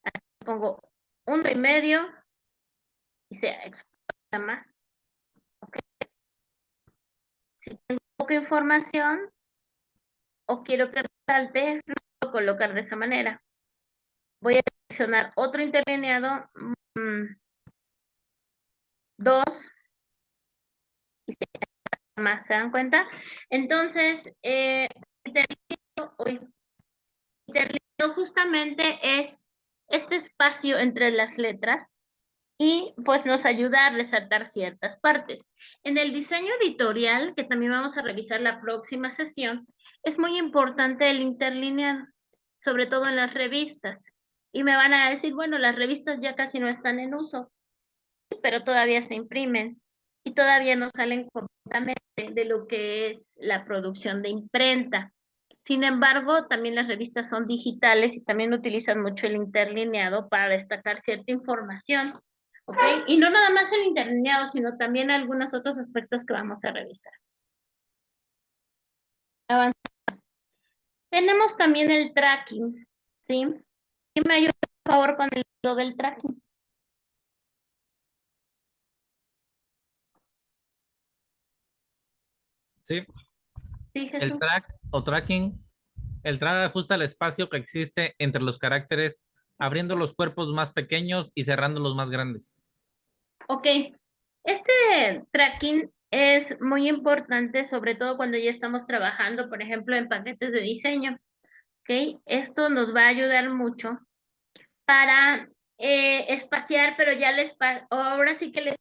Aquí le pongo 1,5 y se exporta más. ¿Okay? Si tengo poca información o quiero que resalte, lo puedo colocar de esa manera. Voy a seleccionar otro interlineado, 2, y se más, ¿se dan cuenta? Entonces, interlineado justamente es este espacio entre las letras y pues nos ayuda a resaltar ciertas partes. En el diseño editorial, que también vamos a revisar la próxima sesión, es muy importante el interlineado, sobre todo en las revistas. Y me van a decir, bueno, las revistas ya casi no están en uso, pero todavía se imprimen y todavía no salen completamente de lo que es la producción de imprenta. Sin embargo, también las revistas son digitales y también utilizan mucho el interlineado para destacar cierta información. ¿Ok? Y no nada más el interlineado, sino también algunos otros aspectos que vamos a revisar. Avanzamos. Tenemos también el tracking, ¿sí? ¿Quién me ayuda, por favor, con lo del tracking? Sí, Sí, el Jesús. track o tracking. El track ajusta el espacio que existe entre los caracteres, abriendo los cuerpos más pequeños y cerrando los más grandes. Ok, este tracking es muy importante, sobre todo cuando ya estamos trabajando, por ejemplo, en paquetes de diseño. Ok, esto nos va a ayudar mucho para espaciar, pero ya ahora sí que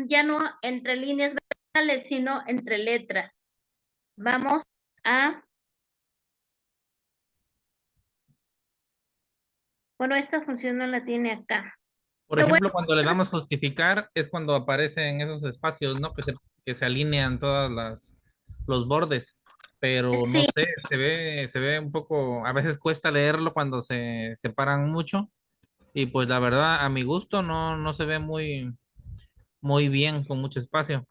ya no entre líneas verticales, sino entre letras. Vamos a, bueno, esta función no la tiene acá. Por Pero bueno, ejemplo, cuando le damos justificar es cuando aparecen esos espacios, ¿no? Que se alinean los bordes. Pero no sí, sé, se ve un poco, a veces cuesta leerlo cuando se separan mucho. Y pues la verdad, a mi gusto, no se ve muy bien con mucho espacio.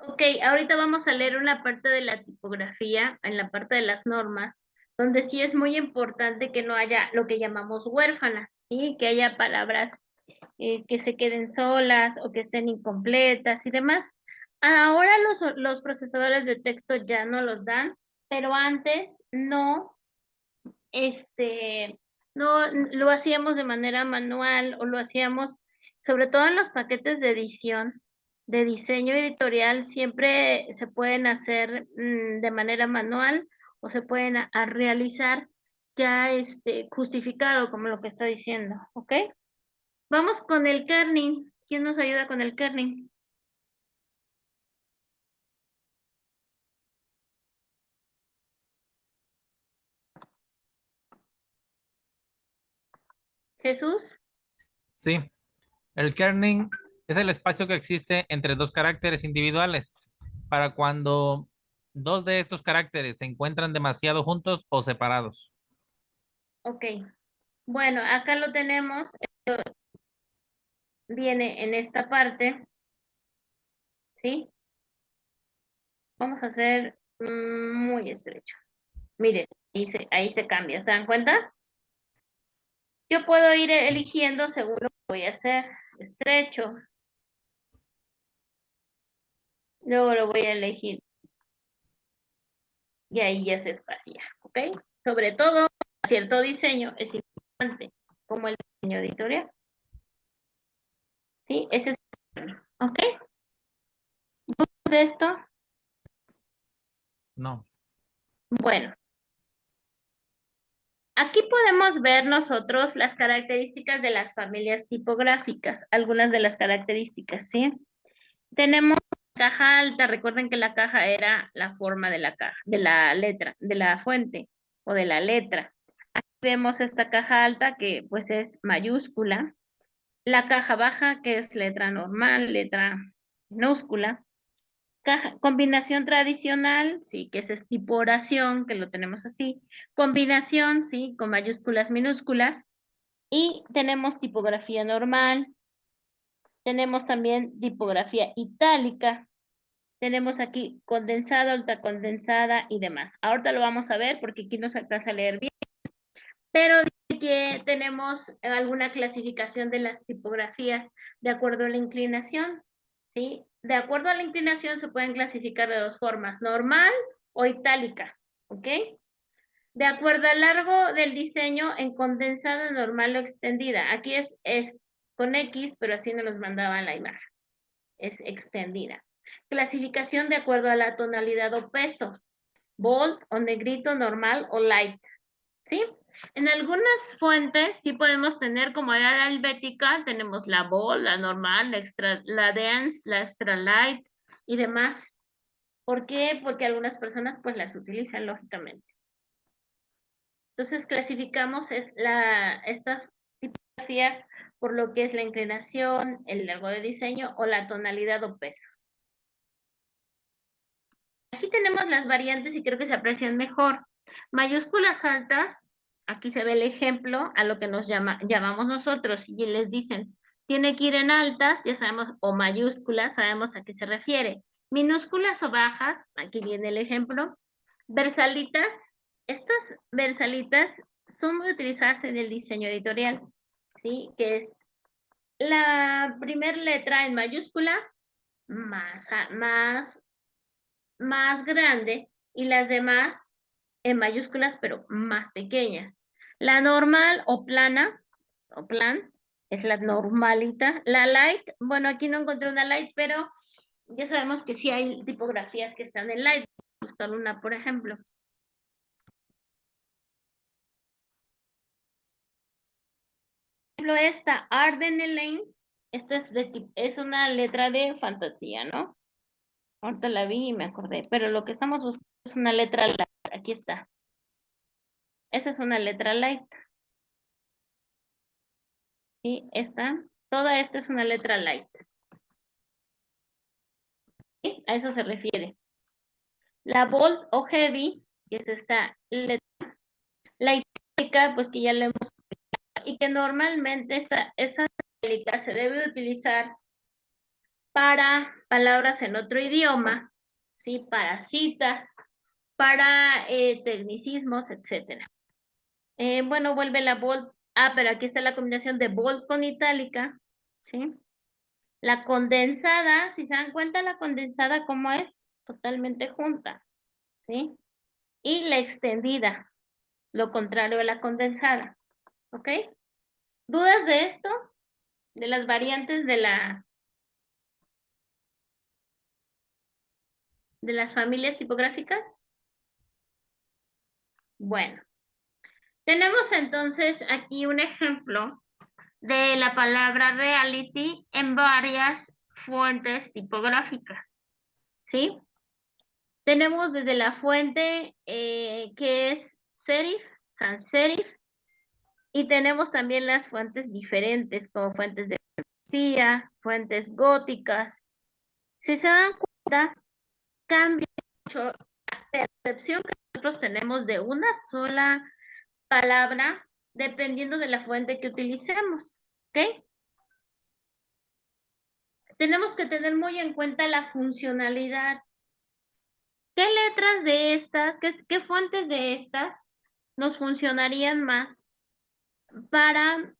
ok, ahorita vamos a leer una parte de la tipografía, en la parte de las normas, donde sí es muy importante que no haya lo que llamamos huérfanas, ¿sí? Que haya palabras que se queden solas o que estén incompletas y demás. Ahora los procesadores de texto ya no los dan, pero antes no, no lo hacíamos de manera manual o lo hacíamos, sobre todo en los paquetes de edición, de diseño editorial, siempre se pueden hacer de manera manual o se pueden a realizar ya justificado como lo que está diciendo, ¿ok? Vamos con el kerning. ¿Quién nos ayuda con el kerning? Jesús. Sí, el kerning es el espacio que existe entre dos caracteres individuales para cuando dos de estos caracteres se encuentran demasiado juntos o separados. Ok. Bueno, acá lo tenemos. viene en esta parte, ¿sí? Vamos a hacer muy estrecho. Miren, ahí se cambia, ¿se dan cuenta? Yo puedo ir eligiendo según lo que voy a hacer. Estrecho. Luego lo voy a elegir. Y ahí ya se espacia, ¿ok? Sobre todo, cierto diseño es importante, como el diseño editorial. ¿Sí? Ese es, ¿ok? ¿Dudas de esto? No. Bueno. Aquí podemos ver nosotros las características de las familias tipográficas, algunas de las características, ¿sí? Tenemos caja alta, recuerden que la caja era la forma de la caja, de la letra, de la fuente o de la letra. Aquí vemos esta caja alta que pues es mayúscula, la caja baja que es letra normal, letra minúscula, combinación tradicional, sí, que es tipo oración, que lo tenemos así. Combinación, sí, con mayúsculas, minúsculas. Y tenemos tipografía normal. Tenemos también tipografía itálica. Tenemos aquí condensada, ultracondensada y demás. Ahorita lo vamos a ver porque aquí no se alcanza a leer bien. Pero dice que tenemos alguna clasificación de las tipografías de acuerdo a la inclinación. ¿Sí? De acuerdo a la inclinación se pueden clasificar de dos formas, normal o itálica, ¿ok? De acuerdo al largo del diseño en condensado, normal o extendida. Aquí es con X, pero así nos los mandaban la imagen. Es extendida. Clasificación de acuerdo a la tonalidad o peso. Bold o negrito, normal o light. ¿Sí? En algunas fuentes sí podemos tener como era la helvética, tenemos la bold, la normal, la dense, la extra light y demás. ¿Por qué? Porque algunas personas pues las utilizan lógicamente. Entonces clasificamos estas tipografías por lo que es la inclinación, el largo de diseño o la tonalidad o peso. Aquí tenemos las variantes y creo que se aprecian mejor. Mayúsculas altas, aquí se ve el ejemplo a lo que nos llamamos nosotros y les dicen, tiene que ir en altas, ya sabemos, o mayúsculas, sabemos a qué se refiere. Minúsculas o bajas, aquí viene el ejemplo. Versalitas, estas versalitas son muy utilizadas en el diseño editorial, ¿sí? Que es la primera letra en mayúscula más grande y las demás en mayúsculas pero más pequeñas. La normal o plana o plan es la normalita. La light, bueno, aquí no encontré una light, pero ya sabemos que sí hay tipografías que están en light. Vamos a buscar una, por ejemplo. Por ejemplo, esta Ardennes, esta es una letra de fantasía, ¿no? Ahorita la vi y me acordé, pero lo que estamos buscando es una letra light. Aquí está. Esa es una letra light. ¿Sí? Toda esta es una letra light. ¿Sí? A eso se refiere. La bold o heavy, que es esta letra, la itálica, pues que ya lo hemos visto, y que normalmente esa itálica se debe utilizar para palabras en otro idioma, ¿sí? Para citas, para tecnicismos, etc. Bueno, vuelve la bold. Pero aquí está la combinación de bold con itálica, ¿sí? La condensada, si se dan cuenta, la condensada como es totalmente junta, ¿sí? Y la extendida, lo contrario a la condensada, ¿ok? ¿Dudas de esto? De las variantes de las familias tipográficas. Bueno, tenemos entonces aquí un ejemplo de la palabra reality en varias fuentes tipográficas, ¿sí? Tenemos desde la fuente que es serif, sans serif, y tenemos también las fuentes diferentes, como fuentes de fantasía, fuentes góticas. Si se dan cuenta, cambia mucho la percepción que nosotros tenemos de una sola palabra dependiendo de la fuente que utilicemos, ¿ok? tenemos que tener muy en cuenta la funcionalidad. ¿Qué letras de estas, qué fuentes de estas nos funcionarían más para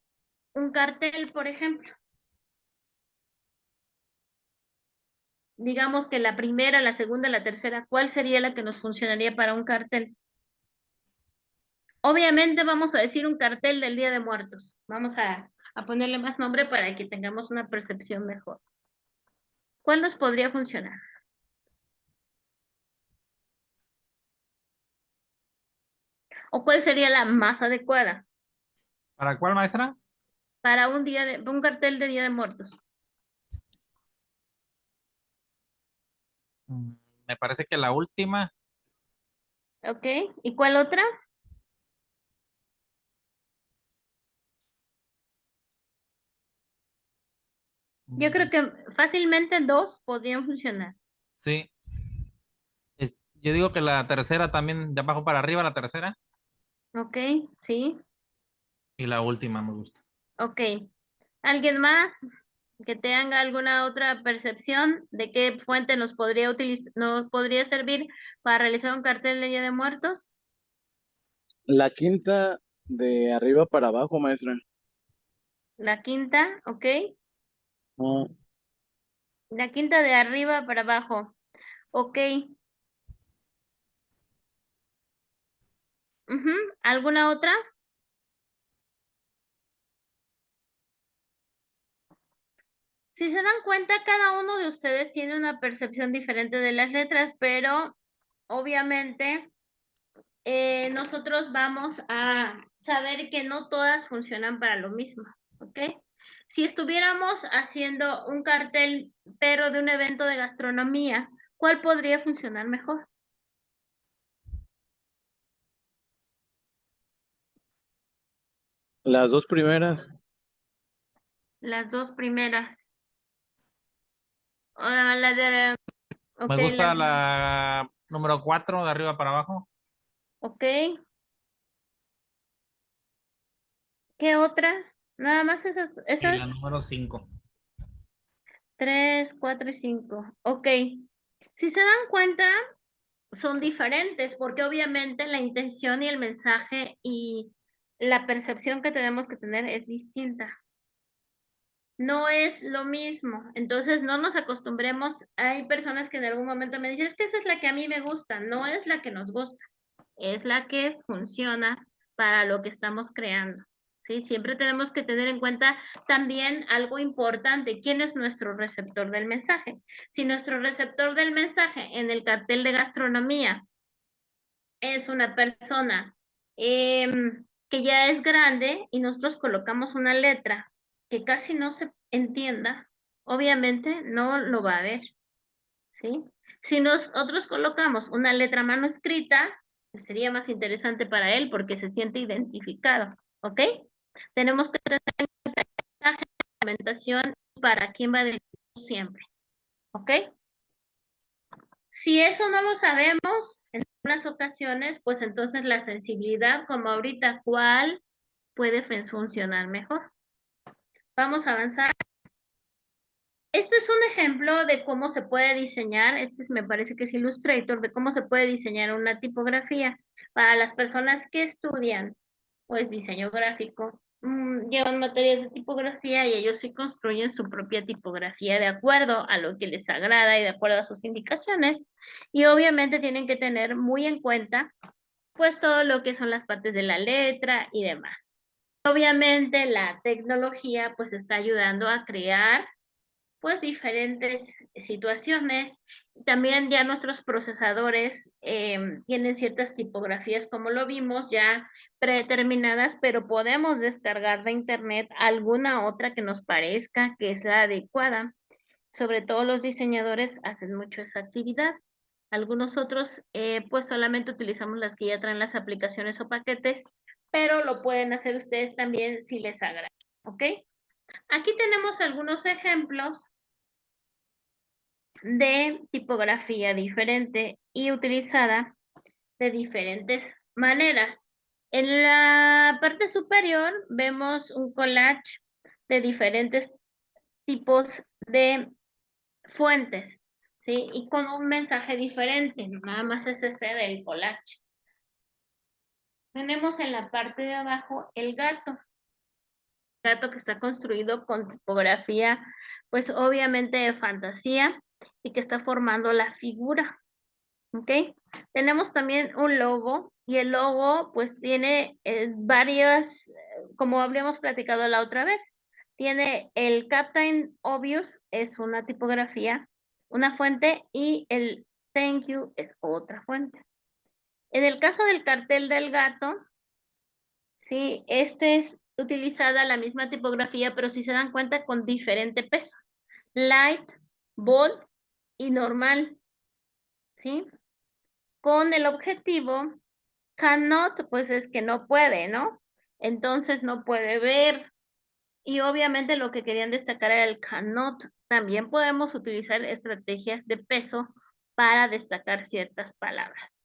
un cartel, por ejemplo? Digamos que la primera, la segunda, la tercera, ¿cuál sería la que nos funcionaría para un cartel? Obviamente vamos a decir un cartel del Día de Muertos. Vamos a ponerle más nombre para que tengamos una percepción mejor. ¿Cuál nos podría funcionar? ¿O cuál sería la más adecuada ¿Para cuál, maestra? para un cartel de Día de Muertos? Mm, Me parece que la última. ¿Ok? ¿Y cuál otra? Yo creo mm, que fácilmente dos podrían funcionar. Sí. Yo digo que la tercera también, de abajo para arriba, la tercera. ¿Ok? Sí. Y la última me gusta. Ok. ¿Alguien más que tenga alguna otra percepción de qué fuente nos podría servir para realizar un cartel de Día de Muertos? La quinta de arriba para abajo, maestra. La quinta, ¿ok? Ah, La quinta de arriba para abajo, ¿ok? Ujú. ¿Alguna otra? Si se dan cuenta, cada uno de ustedes tiene una percepción diferente de las letras, pero obviamente nosotros vamos a saber que no todas funcionan para lo mismo, ¿ok? Si estuviéramos haciendo un cartel, pero de un evento de gastronomía, ¿cuál podría funcionar mejor? las dos primeras. Las dos primeras. Ah, la de, ok, Me gusta la número 4 de arriba para abajo. ok. ¿Qué otras? Nada más Y esas la número 5. 3, 4 y 5. Ok. Si se dan cuenta, son diferentes porque obviamente la intención y el mensaje y la percepción que tenemos que tener es distinta. No es lo mismo. Entonces no nos acostumbremos. Hay personas que en algún momento me dicen, es que esa es la que a mí me gusta. No es la que nos gusta. Es la que funciona para lo que estamos creando. ¿Sí? Siempre tenemos que tener en cuenta también algo importante, ¿quién es nuestro receptor del mensaje? Si nuestro receptor del mensaje en el cartel de gastronomía es una persona que ya es grande y nosotros colocamos una letra que casi no se entienda, obviamente no lo va a ver, ¿sí? Si nosotros colocamos una letra manuscrita, pues sería más interesante para él porque se siente identificado, ¿ok? Tenemos que tener la documentación para quién va dirigido siempre, ¿ok? Si eso no lo sabemos en algunas ocasiones, pues entonces la sensibilidad, como ahorita, ¿cuál puede funcionar mejor? Vamos a avanzar. Este es un ejemplo de cómo se puede diseñar, me parece que es Illustrator, de cómo se puede diseñar una tipografía para las personas que estudian, pues, diseño gráfico. Llevan materias de tipografía y ellos sí construyen su propia tipografía de acuerdo a lo que les agrada y de acuerdo a sus indicaciones. Y obviamente tienen que tener muy en cuenta, pues, todo lo que son las partes de la letra y demás. Obviamente la tecnología, pues, está ayudando a crear pues diferentes situaciones. También ya nuestros procesadores tienen ciertas tipografías, como lo vimos, ya predeterminadas, pero podemos descargar de internet alguna otra que nos parezca que es la adecuada. Sobre todo los diseñadores hacen mucho esa actividad. Algunos otros, pues solamente utilizamos las que ya traen las aplicaciones o paquetes, pero lo pueden hacer ustedes también si les agrada, ¿ok? Aquí tenemos algunos ejemplos de tipografía diferente y utilizada de diferentes maneras. En la parte superior vemos un collage de diferentes tipos de fuentes, ¿sí? Y con un mensaje diferente, nada más es ese del collage. Tenemos en la parte de abajo el gato. Gato que está construido con tipografía, pues obviamente de fantasía y que está formando la figura, ¿ok? Tenemos también un logo y el logo pues tiene varias, como habíamos platicado la otra vez, tiene el Captain Obvious, es una tipografía, una fuente y el Thank You es otra fuente. En el caso del cartel del gato, sí, este es utilizada la misma tipografía, pero si se dan cuenta con diferente peso. Light, bold y normal, ¿sí? Con el objetivo, cannot, pues es que no puede, ¿no? Entonces no puede ver. Y obviamente lo que querían destacar era el cannot. También podemos utilizar estrategias de peso para destacar ciertas palabras.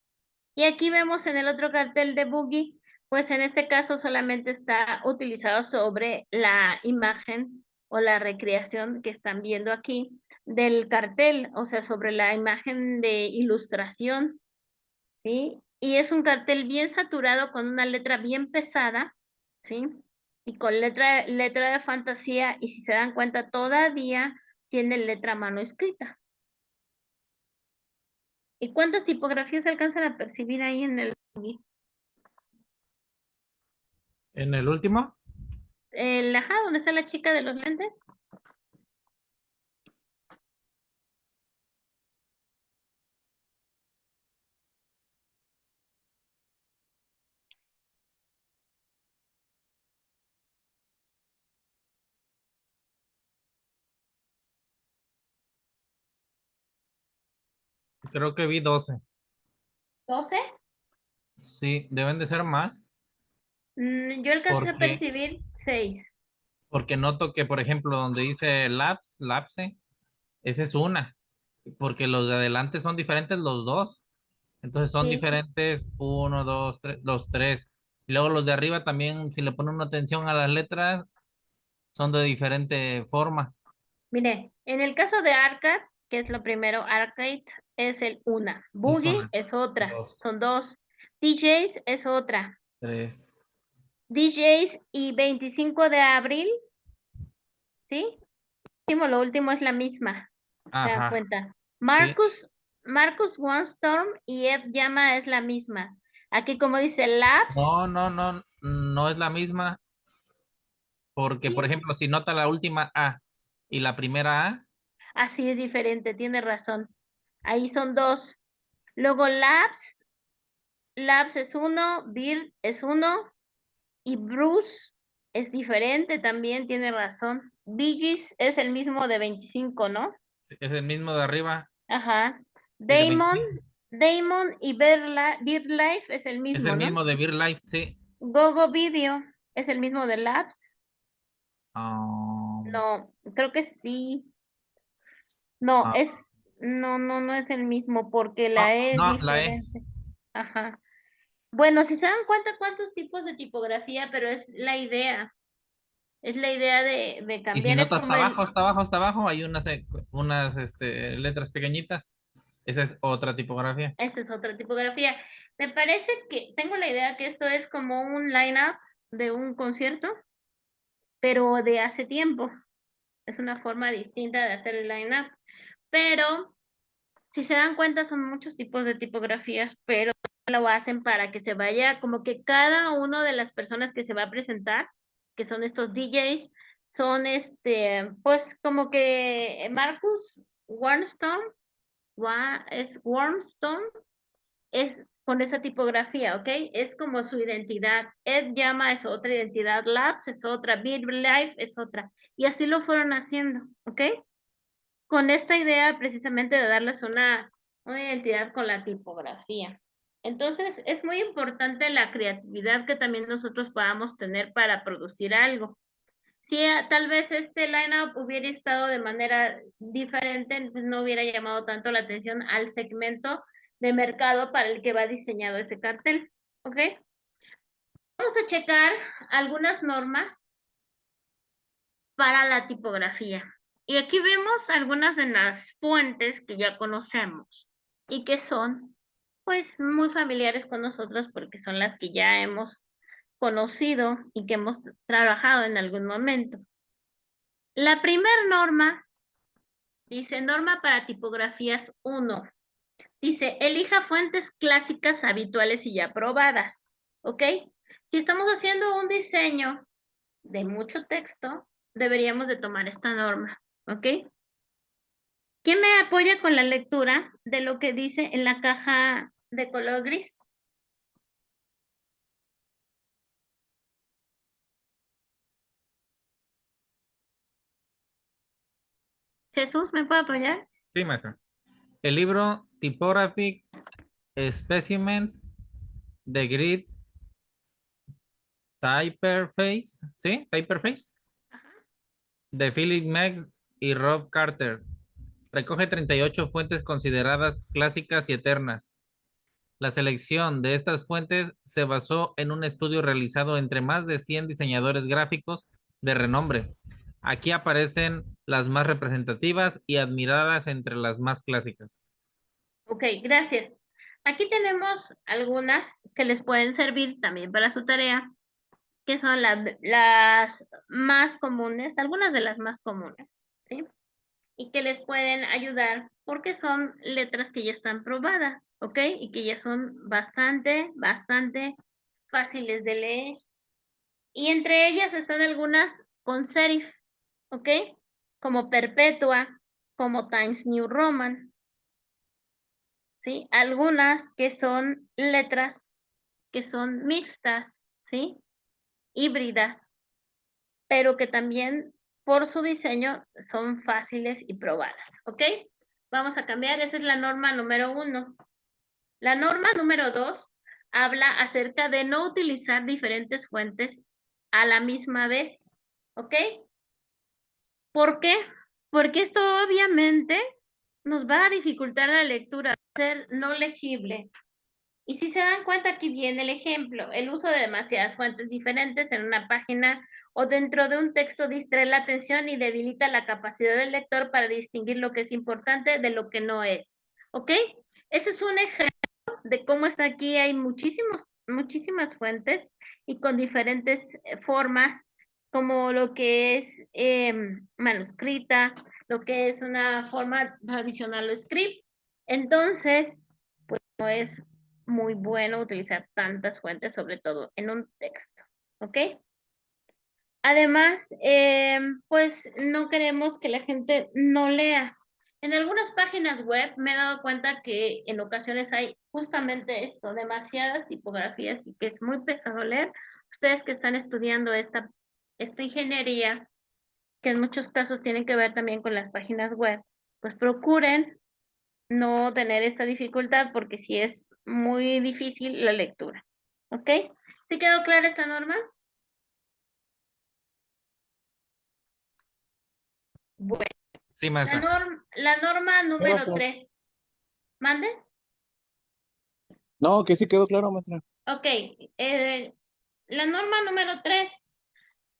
Y aquí vemos en el otro cartel de Boogie, pues en este caso solamente está utilizado sobre la imagen o la recreación que están viendo aquí del cartel, o sea, sobre la imagen de ilustración, ¿sí? Y es un cartel bien saturado con una letra bien pesada, ¿sí? Y con letra de fantasía, y si se dan cuenta, todavía tiene letra a mano escrita. ¿Y cuántas tipografías se alcanzan a percibir ahí en el Boogie? En el último, Ajá, ¿dónde está la chica de los lentes? creo que vi 12. 12. Sí, deben de ser más, Yo alcancé a porque, percibir 6. porque noto que, por ejemplo, donde dice lapse, esa es una, porque los de adelante son diferentes los dos. Entonces son Sí. diferentes, uno, dos, tres, los tres. Y luego los de arriba también, si le ponen una atención a las letras, son de diferente forma. Mire, en el caso de Arcade, que es lo primero, Arcade es el una. Es Boogie una, es otra, dos, son 2. DJs es otra. tres. DJs y 25 de abril, ¿sí? Lo último es la misma, ¿se dan Ajá, cuenta? sí. Marcus One Storm y Ed Llama es la misma. Aquí como dice Labs, No es la misma, porque, por sí, ejemplo, si nota la última A y la primera A, así es diferente, tiene razón. Ahí son 2. Luego Labs es 1, Bird es 1 y Bruce es diferente, también tiene razón. Bee Gees es el mismo de 25, ¿no? sí, es el mismo de arriba Ajá. y de Damon, 25. Damon y BirdLife es el Es mismo, el ¿no? mismo de Beer Life, sí. Gogo Video es el mismo de Labs. Um, No, creo que sí. No, ah, no es el mismo porque no, la E es no, la E. diferente. Ajá. Bueno, si se dan cuenta cuántos tipos de tipografía, pero es la idea de Y si cambiar, es notas como el, hasta abajo, hay unas letras pequeñitas. Esa es otra tipografía. esa es otra tipografía. Me parece que tengo la idea que esto es como un line-up de un concierto, pero de hace tiempo. Es una forma distinta de hacer el line-up. Pero si se dan cuenta, son muchos tipos de tipografías, pero lo hacen para que se vaya, como que cada uno de las personas que se va a presentar, que son estos DJs, son pues como que Marcus Warmstone, es Warmstone, es con esa tipografía, ¿ok? Es como su identidad. Ed Llama es otra identidad, Labs es otra, Beat Life es otra. Y así lo fueron haciendo, ¿ok? Con esta idea precisamente de darles una identidad con la tipografía. Entonces, es muy importante la creatividad que también nosotros podamos tener para producir algo. Si tal vez este lineup hubiera estado de manera diferente, pues no hubiera llamado tanto la atención al segmento de mercado para el que va diseñado ese cartel. ¿Ok? Vamos a checar algunas normas para la tipografía. Y aquí vemos algunas de las fuentes que ya conocemos y que son, pues, muy familiares con nosotros porque son las que ya hemos conocido y que hemos trabajado en algún momento. La primera norma dice norma para tipografías 1. Dice, elija fuentes clásicas habituales y ya probadas, ¿ok? Si estamos haciendo un diseño de mucho texto, deberíamos de tomar esta norma, ¿ok? ¿Quién me apoya con la lectura de lo que dice en la caja de color gris? Jesús, ¿me puede apoyar? Sí, maestra. El libro Typographic Specimens de Grid Typeface, ¿sí? Typeface, de Philip Meggs y Rob Carter. Recoge 38 fuentes consideradas clásicas y eternas. La selección de estas fuentes se basó en un estudio realizado entre más de 100 diseñadores gráficos de renombre. Aquí aparecen las más representativas y admiradas entre las más clásicas. Ok, gracias. Aquí tenemos algunas que les pueden servir también para su tarea, que son las más comunes, algunas de las más comunes, ¿sí? Y que les pueden ayudar porque son letras que ya están probadas, ¿ok? Y que ya son bastante fáciles de leer. Y entre ellas están algunas con serif, ¿ok? Como Perpetua, como Times New Roman, ¿sí? Algunas que son letras que son mixtas, ¿sí? Híbridas, pero que también por su diseño son fáciles y probadas, ¿ok? Vamos a cambiar, esa es la norma número 1. La norma número 2 habla acerca de no utilizar diferentes fuentes a la misma vez, ¿ok? ¿Por qué? Porque esto obviamente nos va a dificultar la lectura, ser no legible. Y si se dan cuenta, aquí viene el ejemplo. El uso de demasiadas fuentes diferentes en una página o dentro de un texto distrae la atención y debilita la capacidad del lector para distinguir lo que es importante de lo que no es. ¿Ok? Ese es un ejemplo de cómo está aquí. Hay muchísimas fuentes y con diferentes formas, como lo que es manuscrita, lo que es una forma tradicional o script. Entonces, pues no es muy bueno utilizar tantas fuentes, sobre todo en un texto, ¿ok? Además, pues no queremos que la gente no lea. En algunas páginas web me he dado cuenta que en ocasiones hay justamente esto, demasiadas tipografías y que es muy pesado leer. Ustedes que están estudiando esta ingeniería, que en muchos casos tienen que ver también con las páginas web, pues procuren no tener esta dificultad porque sí es muy difícil la lectura. ¿Ok? ¿Sí quedó clara esta norma? Bueno, Sí, maestra. la norma Sí, número maestra. 3. ¿Mande? No, que sí quedó claro, maestra. Ok. La norma número 3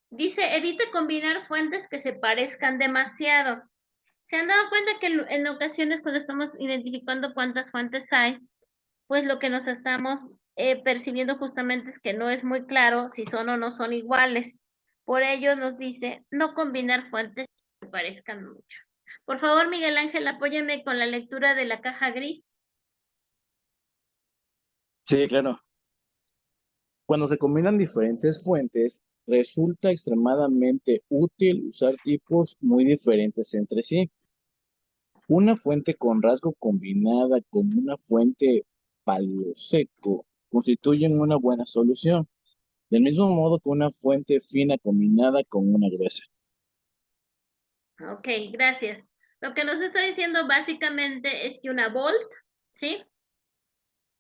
dice, evite combinar fuentes que se parezcan demasiado. ¿Se han dado cuenta que en ocasiones cuando estamos identificando cuántas fuentes hay, pues lo que nos estamos percibiendo justamente es que no es muy claro si son o no son iguales? Por ello nos dice no combinar fuentes que se parezcan mucho. Por favor, Miguel Ángel, apóyame con la lectura de la caja gris. Sí, claro. Cuando se combinan diferentes fuentes, resulta extremadamente útil usar tipos muy diferentes entre sí. Una fuente con rasgo combinada con una fuente paloseco constituyen una buena solución, del mismo modo que una fuente fina combinada con una gruesa. Ok, gracias. Lo que nos está diciendo básicamente es que una bold, ¿sí?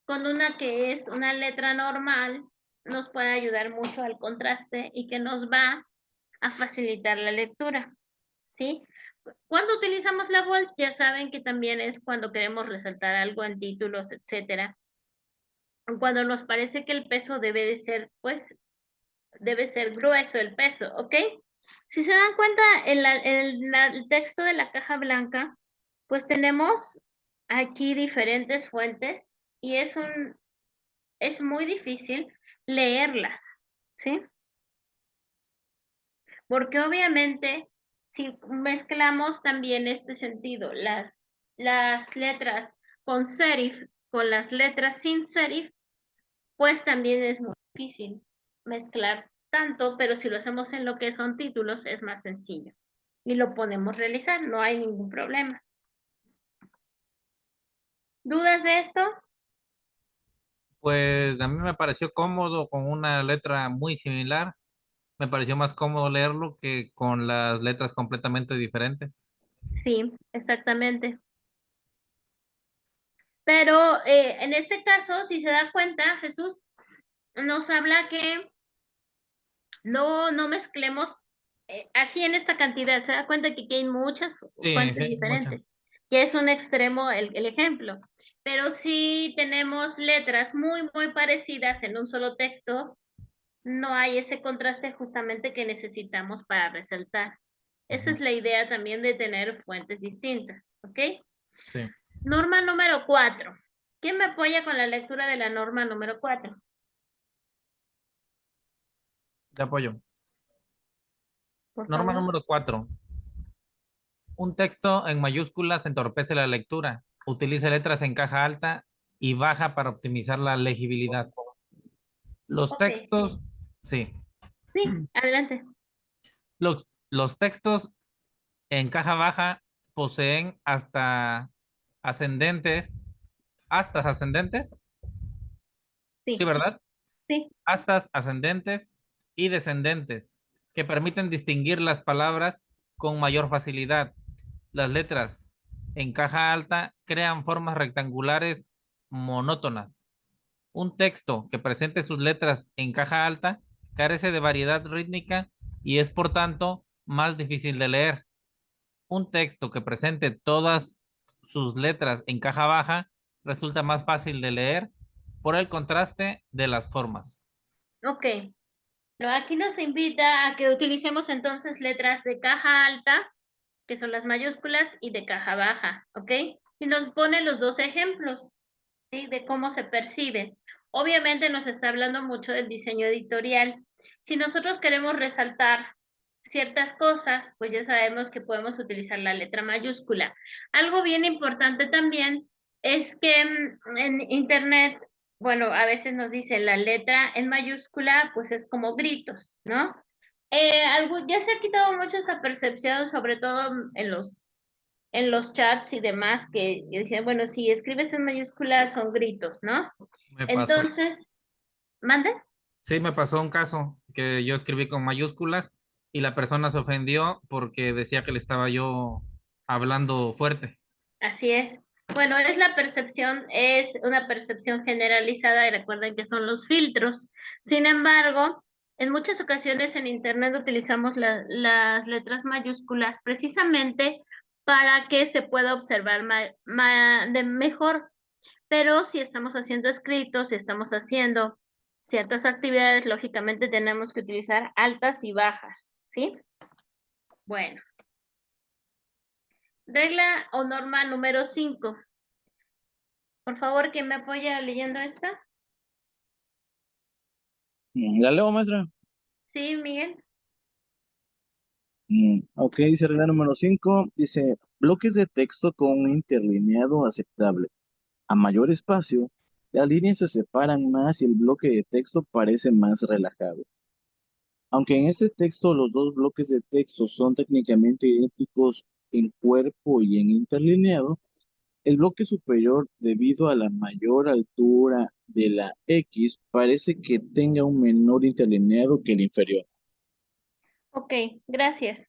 Con una que es una letra normal, nos puede ayudar mucho al contraste y que nos va a facilitar la lectura, ¿sí? Cuando utilizamos la bold, ya saben que también es cuando queremos resaltar algo en títulos, etcétera. Cuando nos parece que el peso debe de ser, pues, debe ser grueso el peso, ¿ok? Si se dan cuenta, el texto de la caja blanca, pues tenemos aquí diferentes fuentes y es muy difícil leerlas, ¿sí? Porque obviamente, si mezclamos también este sentido, las letras con serif, con las letras sin serif, pues también es muy difícil mezclar tanto, pero si lo hacemos en lo que son títulos es más sencillo y lo podemos realizar, no hay ningún problema. ¿Dudas de esto? Pues a mí me pareció cómodo con una letra muy similar. Me pareció más cómodo leerlo que con las letras completamente diferentes. Sí, exactamente. Pero en este caso, si se da cuenta, Jesús nos habla que no mezclemos así en esta cantidad. Se da cuenta que aquí hay muchas Sí, fuentes sí, muchas. diferentes, que es un extremo el ejemplo. Pero si tenemos letras muy parecidas en un solo texto, no hay ese contraste justamente que necesitamos para resaltar. Esa es Ujú. la idea también de tener fuentes distintas, ¿ok? Sí, Norma número 4. ¿Quién me apoya con la lectura de la norma número 4? de apoyo. Por Norma favor. número 4. Un texto en mayúsculas entorpece la lectura. Utilice letras en caja alta y baja para optimizar la legibilidad. Los Ok, textos, sí, sí, adelante. los textos en caja baja poseen ascendentes, astas ascendentes, sí, Sí, ¿verdad? sí, Astas ascendentes y descendentes que permiten distinguir las palabras con mayor facilidad. Las letras en caja alta crean formas rectangulares monótonas. Un texto que presente sus letras en caja alta carece de variedad rítmica y es por tanto más difícil de leer. Un texto que presente todas sus letras en caja baja resulta más fácil de leer por el contraste de las formas. ok. No, aquí nos invita a que utilicemos entonces letras de caja alta, que son las mayúsculas, y de caja baja, ¿ok? Y nos pone los dos ejemplos, ¿sí? De cómo se perciben. Obviamente nos está hablando mucho del diseño editorial. Si nosotros queremos resaltar ciertas cosas, pues ya sabemos que podemos utilizar la letra mayúscula. Algo bien importante también es que en Internet, bueno, a veces nos dice la letra en mayúscula, pues es como gritos, ¿no? Ya se ha quitado mucho esa percepción, sobre todo en los chats y demás, que decían, bueno, si escribes en mayúscula son gritos, ¿no? Me pasó. Entonces, ¿mande? Sí, me pasó un caso que yo escribí con mayúsculas y la persona se ofendió porque decía que le estaba yo hablando fuerte. Así es. Bueno, es una percepción generalizada y recuerden que son los filtros. Sin embargo, en muchas ocasiones en Internet utilizamos las letras mayúsculas precisamente para que se pueda observar de mejor. Pero si estamos haciendo escritos, si estamos haciendo ciertas actividades, lógicamente tenemos que utilizar altas y bajas, ¿sí? Bueno, regla o norma número 5. Por favor, ¿quién me apoya leyendo esta? ¿La leo, maestra? Sí, Miguel. Ok, dice regla número 5. Dice, bloques de texto con un interlineado aceptable. A mayor espacio, las líneas se separan más y el bloque de texto parece más relajado. Aunque en este texto los dos bloques de texto son técnicamente idénticos en cuerpo y en interlineado, el bloque superior, debido a la mayor altura de la X, parece que tenga un menor interlineado que el inferior. Ok, gracias.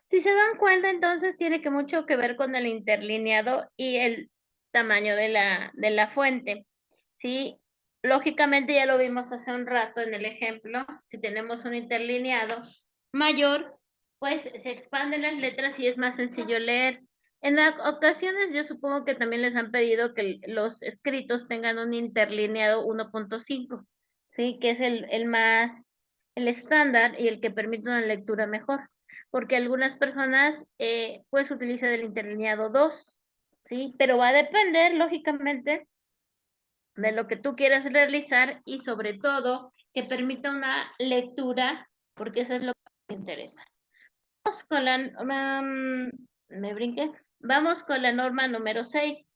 Si se dan cuenta, entonces tiene que mucho que ver con el interlineado y el tamaño de la fuente. Sí, lógicamente ya lo vimos hace un rato en el ejemplo. Si tenemos un interlineado mayor, pues se expanden las letras y es más sencillo leer. En las ocasiones yo supongo que también les han pedido que los escritos tengan un interlineado 1.5, ¿sí? Que es el estándar y el que permite una lectura mejor. porque algunas personas pues utilizan el interlineado 2, ¿sí? Pero va a depender, lógicamente, de lo que tú quieras realizar y sobre todo que permita una lectura, porque eso es lo que te interesa. Vamos con la, me brinqué. Vamos con la norma número 6.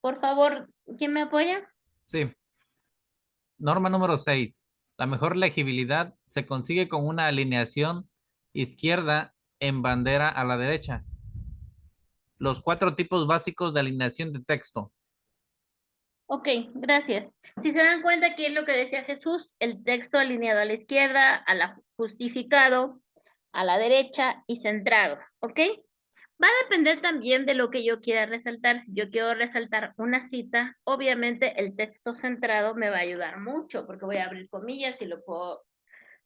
Por favor, ¿quién me apoya? Sí. Norma número 6. La mejor legibilidad se consigue con una alineación izquierda en bandera a la derecha. Los 4 tipos básicos de alineación de texto. Ok, gracias. Si se dan cuenta, aquí es lo que decía Jesús, el texto alineado a la izquierda, a la justificado, a la derecha y centrado, ¿ok? Va a depender también de lo que yo quiera resaltar. Si yo quiero resaltar una cita, obviamente el texto centrado me va a ayudar mucho porque voy a abrir comillas y lo puedo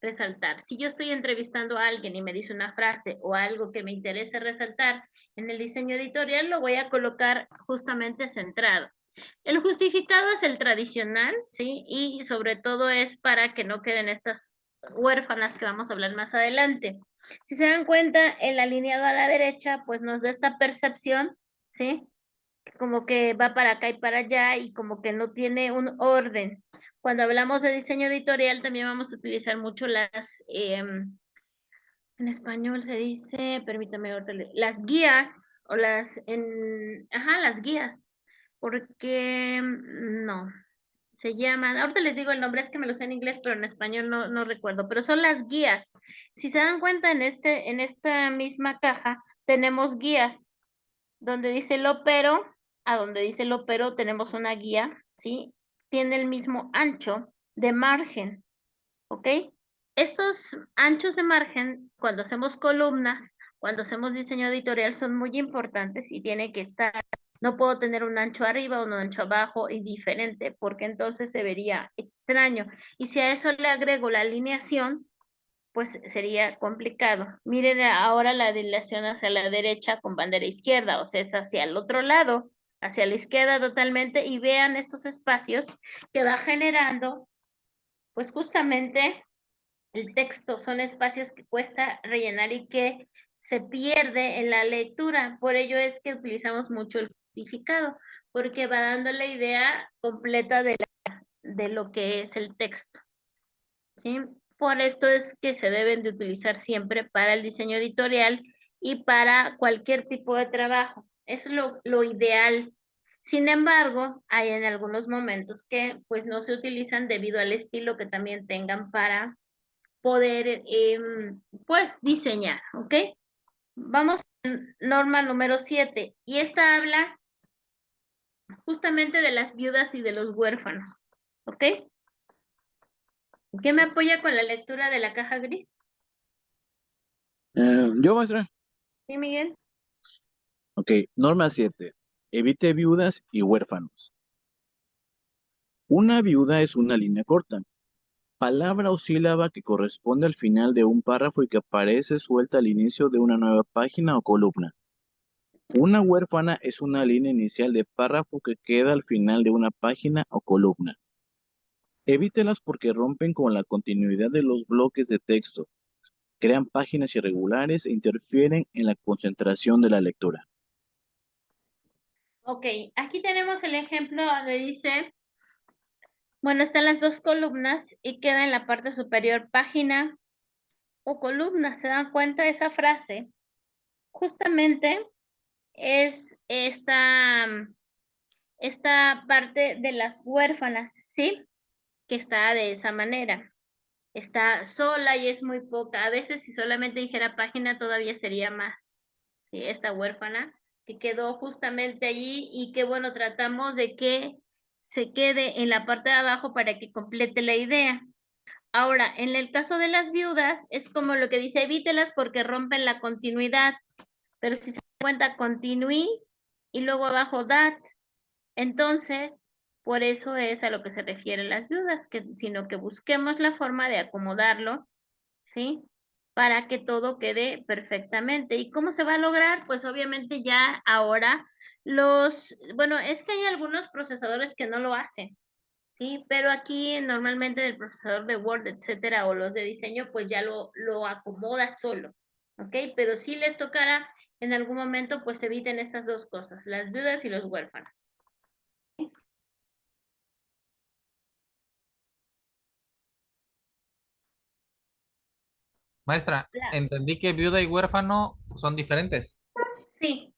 resaltar. Si yo estoy entrevistando a alguien y me dice una frase o algo que me interesa resaltar en el diseño editorial, lo voy a colocar justamente centrado. El justificado es el tradicional, ¿sí? Y sobre todo es para que no queden estas huérfanas que vamos a hablar más adelante. Si se dan cuenta, el alineado a la derecha, pues nos da esta percepción, ¿sí? Como que va para acá y para allá y como que no tiene un orden. Cuando hablamos de diseño editorial, también vamos a utilizar mucho en español se dice, permítame, las guías o las guías, porque no, se llaman, ahorita les digo el nombre, es que me lo sé en inglés, pero en español no recuerdo, pero son las guías. Si se dan cuenta, en esta misma caja tenemos guías, donde dice lo pero, a donde dice lo pero tenemos una guía, ¿sí? Tiene el mismo ancho de margen, ¿ok? Estos anchos de margen, cuando hacemos columnas, cuando hacemos diseño editorial, son muy importantes y tiene que estar, no puedo tener un ancho arriba o un ancho abajo y diferente, porque entonces se vería extraño. Y si a eso le agrego la alineación, pues sería complicado. Miren ahora la dilación hacia la derecha con bandera izquierda, o sea, es hacia el otro lado, hacia la izquierda totalmente, y vean estos espacios que va generando, pues justamente el texto, son espacios que cuesta rellenar y que se pierde en la lectura. Por ello es que utilizamos mucho el justificado, porque va dando la idea completa de lo que es el texto, ¿sí? Por esto es que se deben de utilizar siempre para el diseño editorial y para cualquier tipo de trabajo. Es lo ideal. Sin embargo, hay en algunos momentos que pues no se utilizan debido al estilo que también tengan para poder pues diseñar, ¿ok? Vamos a norma número 7 y esta habla justamente de las viudas y de los huérfanos, ¿ok? ¿Qué me apoya con la lectura de la caja gris? Yo, maestra. ¿Sí, Miguel? Ok, norma 7. Evite viudas y huérfanos. Una viuda es una línea corta, palabra o sílaba que corresponde al final de un párrafo y que aparece suelta al inicio de una nueva página o columna. Una huérfana es una línea inicial de párrafo que queda al final de una página o columna. Evítelas porque rompen con la continuidad de los bloques de texto, crean páginas irregulares e interfieren en la concentración de la lectura. Ok, aquí tenemos el ejemplo donde dice, bueno, están las dos columnas y queda en la parte superior página o columna. ¿Se dan cuenta de esa frase? Justamente es esta parte de las huérfanas, ¿sí? Que está de esa manera. Está sola y es muy poca. A veces si solamente dijera página todavía sería más, ¿sí? Esta huérfana que quedó justamente allí y que bueno, tratamos de que se quede en la parte de abajo para que complete la idea. Ahora, en el caso de las viudas, es como lo que dice, evítelas porque rompen la continuidad, pero si se cuenta, continuí y luego abajo that. Entonces, por eso es a lo que se refieren las viudas, sino que busquemos la forma de acomodarlo, ¿sí? Para que todo quede perfectamente. ¿Y cómo se va a lograr? Pues obviamente ya ahora bueno, es que hay algunos procesadores que no lo hacen, ¿sí? Pero aquí normalmente el procesador de Word, etcétera, o los de diseño, pues ya lo acomoda solo. ¿ok? Pero si les tocará en algún momento, pues eviten estas dos cosas, las viudas y los huérfanos. Maestra, entendí que viuda y huérfano son diferentes. Sí,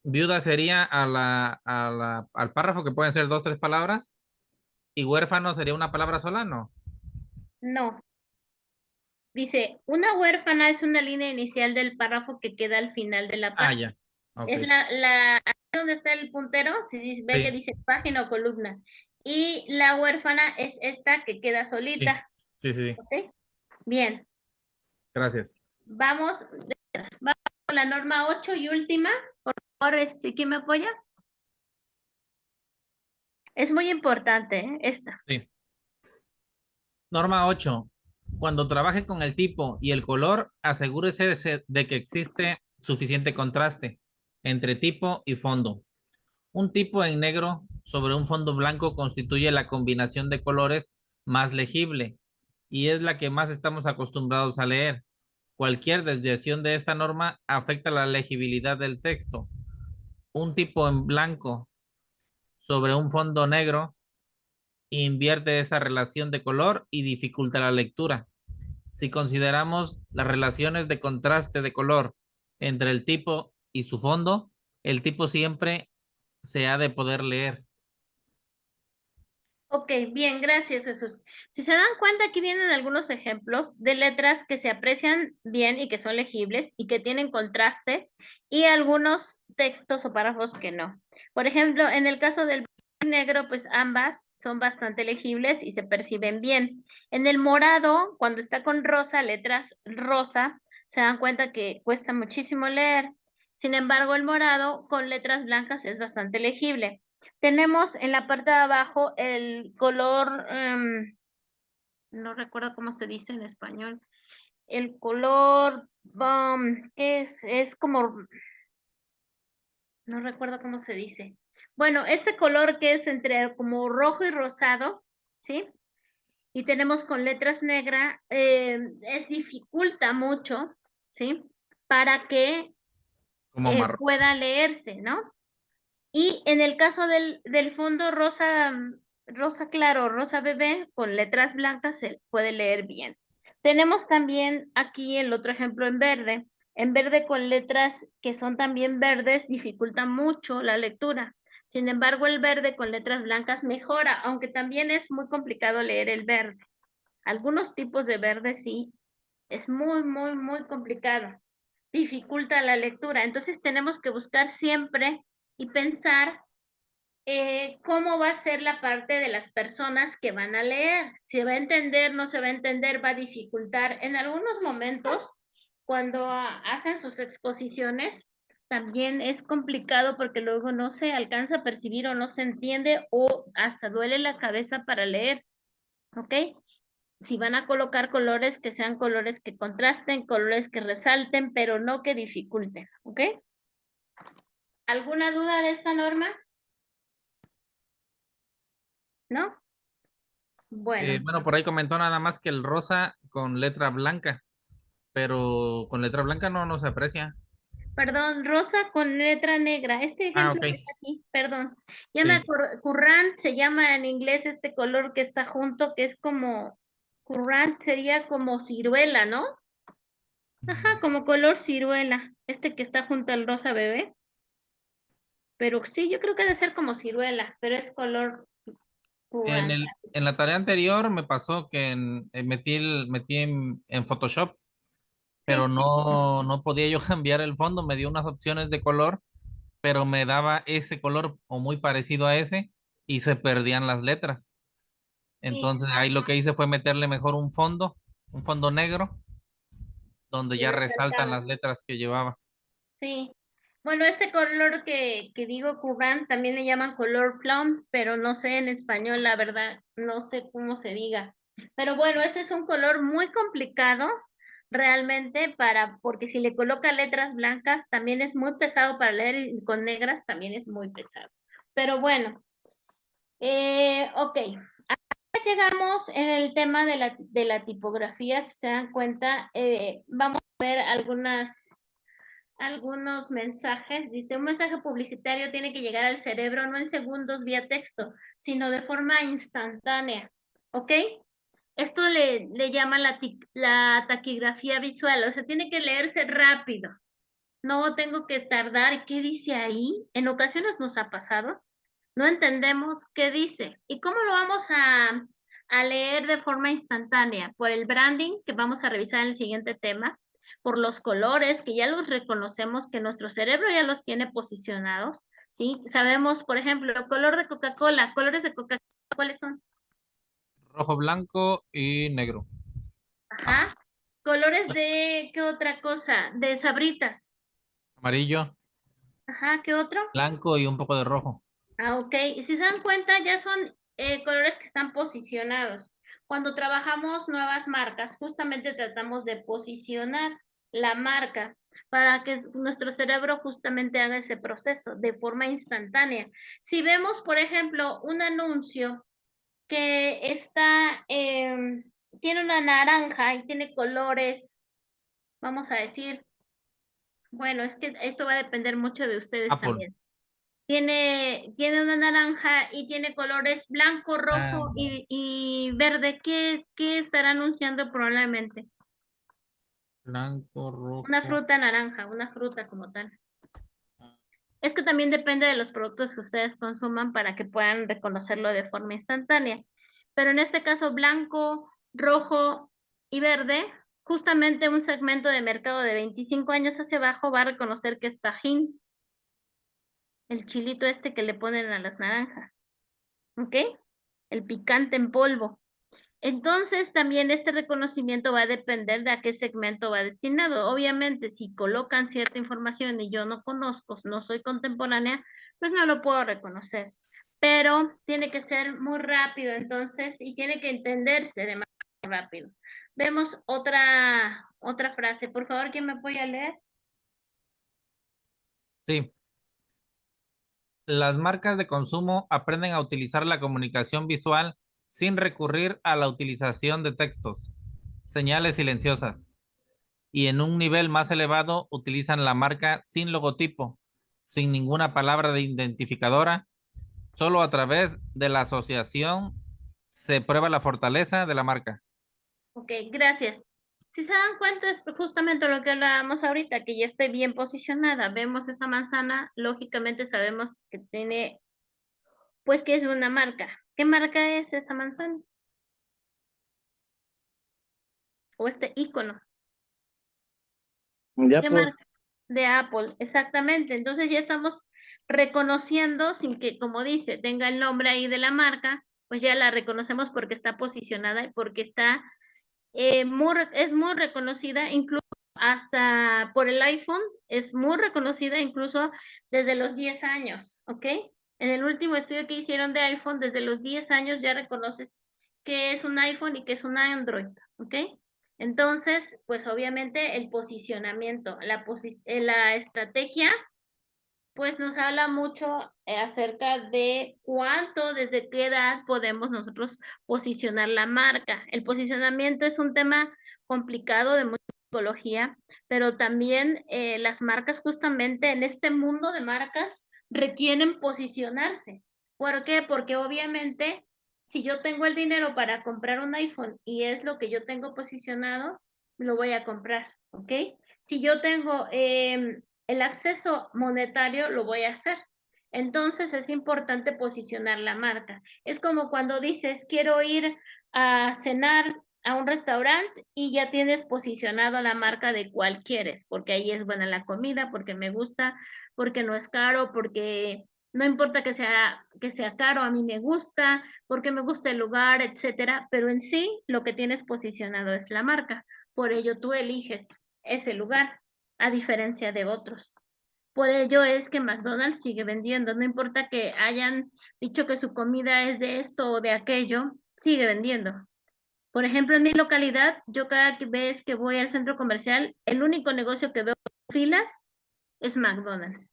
Viuda sería al párrafo que pueden ser dos, tres palabras, y huérfano sería una palabra sola, ¿no? no. Dice, una huérfana es una línea inicial del párrafo que queda al final de la Ah, página. ya. Ok. Es ahí donde está el puntero, si ve que Sí, dice página o columna. Y la huérfana es esta que queda sí, solita. sí, sí, sí. ¿Ok? Bien, Gracias. vamos con la norma 8 y última. Por favor, ¿quién me apoya? Es muy importante, esta. Sí. Norma 8. Cuando trabaje con el tipo y el color, asegúrese de que existe suficiente contraste entre tipo y fondo. Un tipo en negro sobre un fondo blanco constituye la combinación de colores más legible y es la que más estamos acostumbrados a leer. Cualquier desviación de esta norma afecta la legibilidad del texto. Un tipo en blanco sobre un fondo negro invierte esa relación de color y dificulta la lectura. Si consideramos las relaciones de contraste de color entre el tipo y su fondo, el tipo siempre se ha de poder leer. Ok, bien, gracias, Jesús. Si se dan cuenta, aquí vienen algunos ejemplos de letras que se aprecian bien y que son legibles y que tienen contraste y algunos textos o párrafos que no. Por ejemplo, en el caso del negro, pues ambas son bastante legibles y se perciben bien. En el morado, cuando está con rosa, letras rosa, se dan cuenta que cuesta muchísimo leer. Sin embargo, el morado con letras blancas es bastante legible. Tenemos en la parte de abajo el color, no recuerdo cómo se dice en español, el color, es como, no recuerdo cómo se dice. Bueno, este color que es entre como rojo y rosado, ¿sí? Y tenemos con letras negras, es dificulta mucho, ¿sí? Para que Como marrón. pueda leerse, ¿no? Y en el caso del fondo rosa, rosa claro, rosa bebé, con letras blancas se puede leer bien. Tenemos también aquí el otro ejemplo en verde. En verde con letras que son también verdes dificulta mucho la lectura. Sin embargo, el verde con letras blancas mejora, aunque también es muy complicado leer el verde. Algunos tipos de verde sí, es muy, muy, muy complicado. Dificulta la lectura. Entonces tenemos que buscar siempre y pensar cómo va a ser la parte de las personas que van a leer. Si va a entender, no se va a entender, va a dificultar. En algunos momentos, cuando hacen sus exposiciones, también es complicado porque luego no se alcanza a percibir o no se entiende o hasta duele la cabeza para leer, ¿ok? Si van a colocar colores, que sean colores que contrasten, colores que resalten, pero no que dificulten, ¿ok? ¿Alguna duda de esta norma? ¿No? Bueno, Bueno, por ahí comentó nada más que el rosa con letra blanca, pero con letra blanca no se aprecia. perdón, rosa con letra negra. Este Ah, ejemplo ok. que está aquí, perdón. Ya me Sí. currant se llama en inglés este color que está junto, que es como, currant sería como ciruela, ¿no? Ajá, como color ciruela. Este que está junto al rosa bebé. Pero sí, yo creo que debe ser como ciruela, pero es color currant. En la tarea anterior me pasó que metí en Photoshop, pero Sí, no podía yo cambiar el fondo. Me dio unas opciones de color, pero me daba ese color o muy parecido a ese y se perdían las letras. sí, Entonces ahí lo que hice fue meterle mejor un fondo negro, donde y ya resaltan resaltaba. las letras que llevaba. Sí. Bueno, este color que digo currant también le llaman color plum, pero no sé en español, la verdad, no sé cómo se diga. Pero bueno, ese es un color muy complicado realmente porque si le coloca letras blancas también es muy pesado para leer y con negras también es muy pesado. Pero bueno, ok. llegamos en el tema de la tipografía, si se dan cuenta, vamos a ver algunos mensajes. Dice, un mensaje publicitario tiene que llegar al cerebro no en segundos vía texto, sino de forma instantánea, ¿ok? Esto le llama la taquigrafía visual, o sea, tiene que leerse rápido. No tengo que tardar. ¿Qué dice ahí? En ocasiones nos ha pasado. No entendemos qué dice. ¿Y cómo lo vamos a leer de forma instantánea? Por el branding, que vamos a revisar en el siguiente tema, por los colores, que ya los reconocemos, que nuestro cerebro ya los tiene posicionados, ¿sí? Sabemos, por ejemplo, color de Coca-Cola, colores de Coca-Cola, ¿cuáles son? Rojo, blanco y negro. Ajá. Colores de, ¿qué otra cosa? De Sabritas. Amarillo, Ajá, ¿qué otro? blanco y un poco de rojo. Ah, ok. Y si se dan cuenta, ya son colores que están posicionados. Cuando trabajamos nuevas marcas, justamente tratamos de posicionar la marca para que nuestro cerebro justamente haga ese proceso de forma instantánea. Si vemos, por ejemplo, un anuncio que está, tiene una naranja y tiene colores, vamos a decir, bueno, es que esto va a depender mucho de ustedes Apple. también. Tiene una naranja y tiene colores blanco, Ah, rojo y verde. ¿Qué estará anunciando probablemente? blanco, Una rojo. fruta naranja, una fruta como tal. Es que también depende de los productos que ustedes consuman para que puedan reconocerlo de forma instantánea. Pero en este caso, blanco, rojo y verde, justamente un segmento de mercado de 25 años hacia abajo va a reconocer que es Tajín, el chilito este que le ponen a las naranjas. ¿Ok? El picante en polvo. Entonces, también este reconocimiento va a depender de a qué segmento va destinado. Obviamente, si colocan cierta información y yo no conozco, no soy contemporánea, pues no lo puedo reconocer. Pero tiene que ser muy rápido, entonces, y tiene que entenderse de manera rápido. Vemos otra frase. Por favor, ¿quién me puede leer? Sí. Las marcas de consumo aprenden a utilizar la comunicación visual sin recurrir a la utilización de textos, señales silenciosas, y en un nivel más elevado utilizan la marca sin logotipo, sin ninguna palabra de identificadora, solo a través de la asociación se prueba la fortaleza de la marca. Ok, gracias. Si se dan cuenta, es justamente lo que hablábamos ahorita, que ya esté bien posicionada. Vemos esta manzana, lógicamente sabemos que tiene, pues que es una marca. ¿Qué marca es esta manzana? O este icono. Ya ¿Qué por, marca? De Apple, exactamente. Entonces ya estamos reconociendo sin que, como dice, tenga el nombre ahí de la marca, pues ya la reconocemos porque está posicionada y porque está es muy reconocida, incluso hasta por el iPhone, es muy reconocida incluso desde los 10 años, ¿ok? En el último estudio que hicieron de iPhone, desde los 10 años ya reconoces que es un iPhone y que es un Android, ¿ok? Entonces, pues obviamente el posicionamiento, la estrategia pues nos habla mucho acerca de cuánto, desde qué edad podemos nosotros posicionar la marca. El posicionamiento es un tema complicado de mucha psicología, pero también las marcas justamente en este mundo de marcas requieren posicionarse. ¿Por qué? Porque obviamente si yo tengo el dinero para comprar un iPhone y es lo que yo tengo posicionado, lo voy a comprar, ¿ok? Si yo tengo el acceso monetario lo voy a hacer. Entonces es importante posicionar la marca. Es como cuando dices, quiero ir a cenar a un restaurante y ya tienes posicionado la marca de cuál quieres, porque ahí es buena la comida, porque me gusta, porque no es caro, porque no importa que sea caro, a mí me gusta, porque me gusta el lugar, etcétera, pero en sí lo que tienes posicionado es la marca. Por ello tú eliges ese lugar a diferencia de otros. Por ello es que McDonald's sigue vendiendo, no importa que hayan dicho que su comida es de esto o de aquello, sigue vendiendo. Por ejemplo, en mi localidad, yo cada vez que voy al centro comercial, el único negocio que veo filas es McDonald's.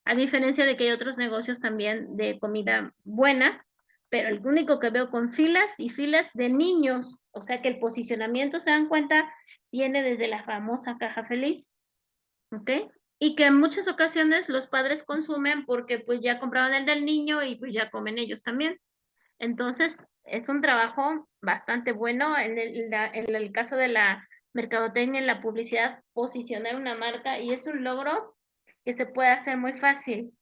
A diferencia de que hay otros negocios también de comida buena, pero el único que veo con filas y filas de niños, o sea que el posicionamiento, se dan cuenta, viene desde la famosa caja feliz, ¿ok? Y que en muchas ocasiones los padres consumen porque pues ya compraron el del niño y pues ya comen ellos también. Entonces, es un trabajo bastante bueno en el caso de la mercadotecnia, en la publicidad, posicionar una marca, y es un logro que se puede hacer muy fácil,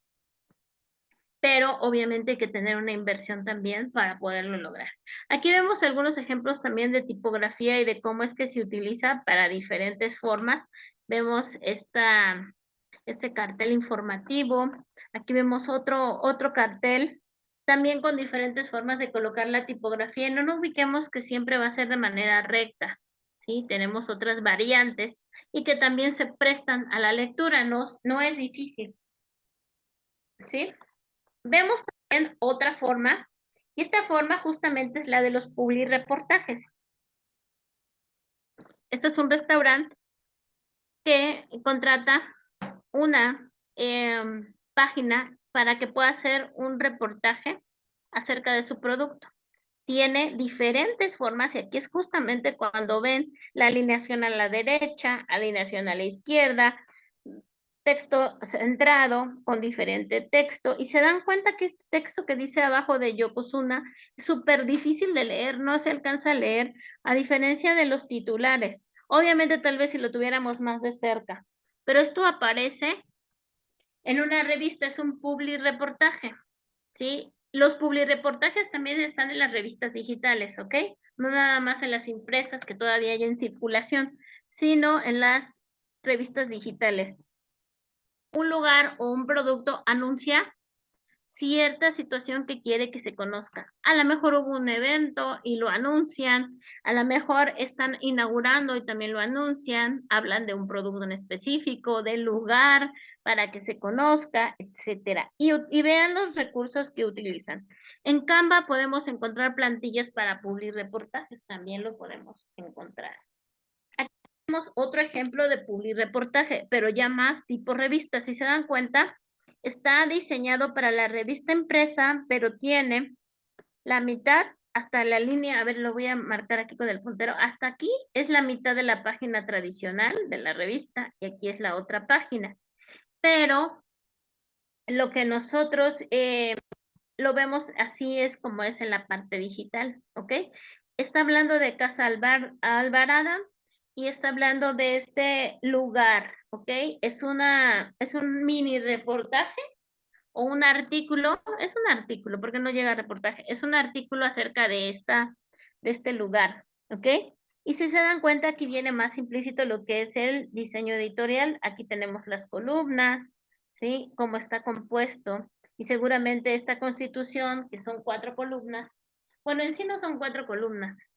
pero obviamente hay que tener una inversión también para poderlo lograr. Aquí vemos algunos ejemplos también de tipografía y de cómo es que se utiliza para diferentes formas. Vemos este cartel informativo. Aquí vemos otro cartel, también con diferentes formas de colocar la tipografía. No nos ubiquemos que siempre va a ser de manera recta, ¿sí? Tenemos otras variantes y que también se prestan a la lectura, no es difícil, ¿sí? Vemos también otra forma, y esta forma justamente es la de los publireportajes. Este es un restaurante que contrata una página para que pueda hacer un reportaje acerca de su producto. Tiene diferentes formas, y aquí es justamente cuando ven la alineación a la derecha, alineación a la izquierda, texto centrado con diferente texto, y se dan cuenta que este texto que dice abajo de Yokozuna es súper difícil de leer, no se alcanza a leer, a diferencia de los titulares. Obviamente tal vez si lo tuviéramos más de cerca, pero esto aparece en una revista, es un publireportaje, ¿sí? Los publireportajes también están en las revistas digitales, ¿ok? No nada más en las impresas que todavía hay en circulación, sino en las revistas digitales. Un lugar o un producto anuncia cierta situación que quiere que se conozca. A lo mejor hubo un evento y lo anuncian, a lo mejor están inaugurando y también lo anuncian, hablan de un producto en específico, del lugar para que se conozca, etcétera. Y vean los recursos que utilizan. En Canva podemos encontrar plantillas para publireportajes, también lo podemos encontrar. Aquí tenemos otro ejemplo de publireportaje, pero ya más tipo revista. Si se dan cuenta, está diseñado para la revista impresa, pero tiene la mitad hasta la línea, a ver, lo voy a marcar aquí con el puntero, hasta aquí es la mitad de la página tradicional de la revista, y aquí es la otra página. Pero lo que nosotros lo vemos así es como es en la parte digital, ¿ok? Está hablando de Casa Alvarada y está hablando de este lugar, ¿ok? Es un mini reportaje o un artículo, es un artículo, porque no llega a reportaje, es un artículo acerca de este lugar, ¿ok? Y si se dan cuenta, aquí viene más implícito lo que es el diseño editorial. Aquí tenemos las columnas, ¿sí? Cómo está compuesto. Y seguramente esta constitución, que son 4 columnas, bueno, en sí no son 4 columnas.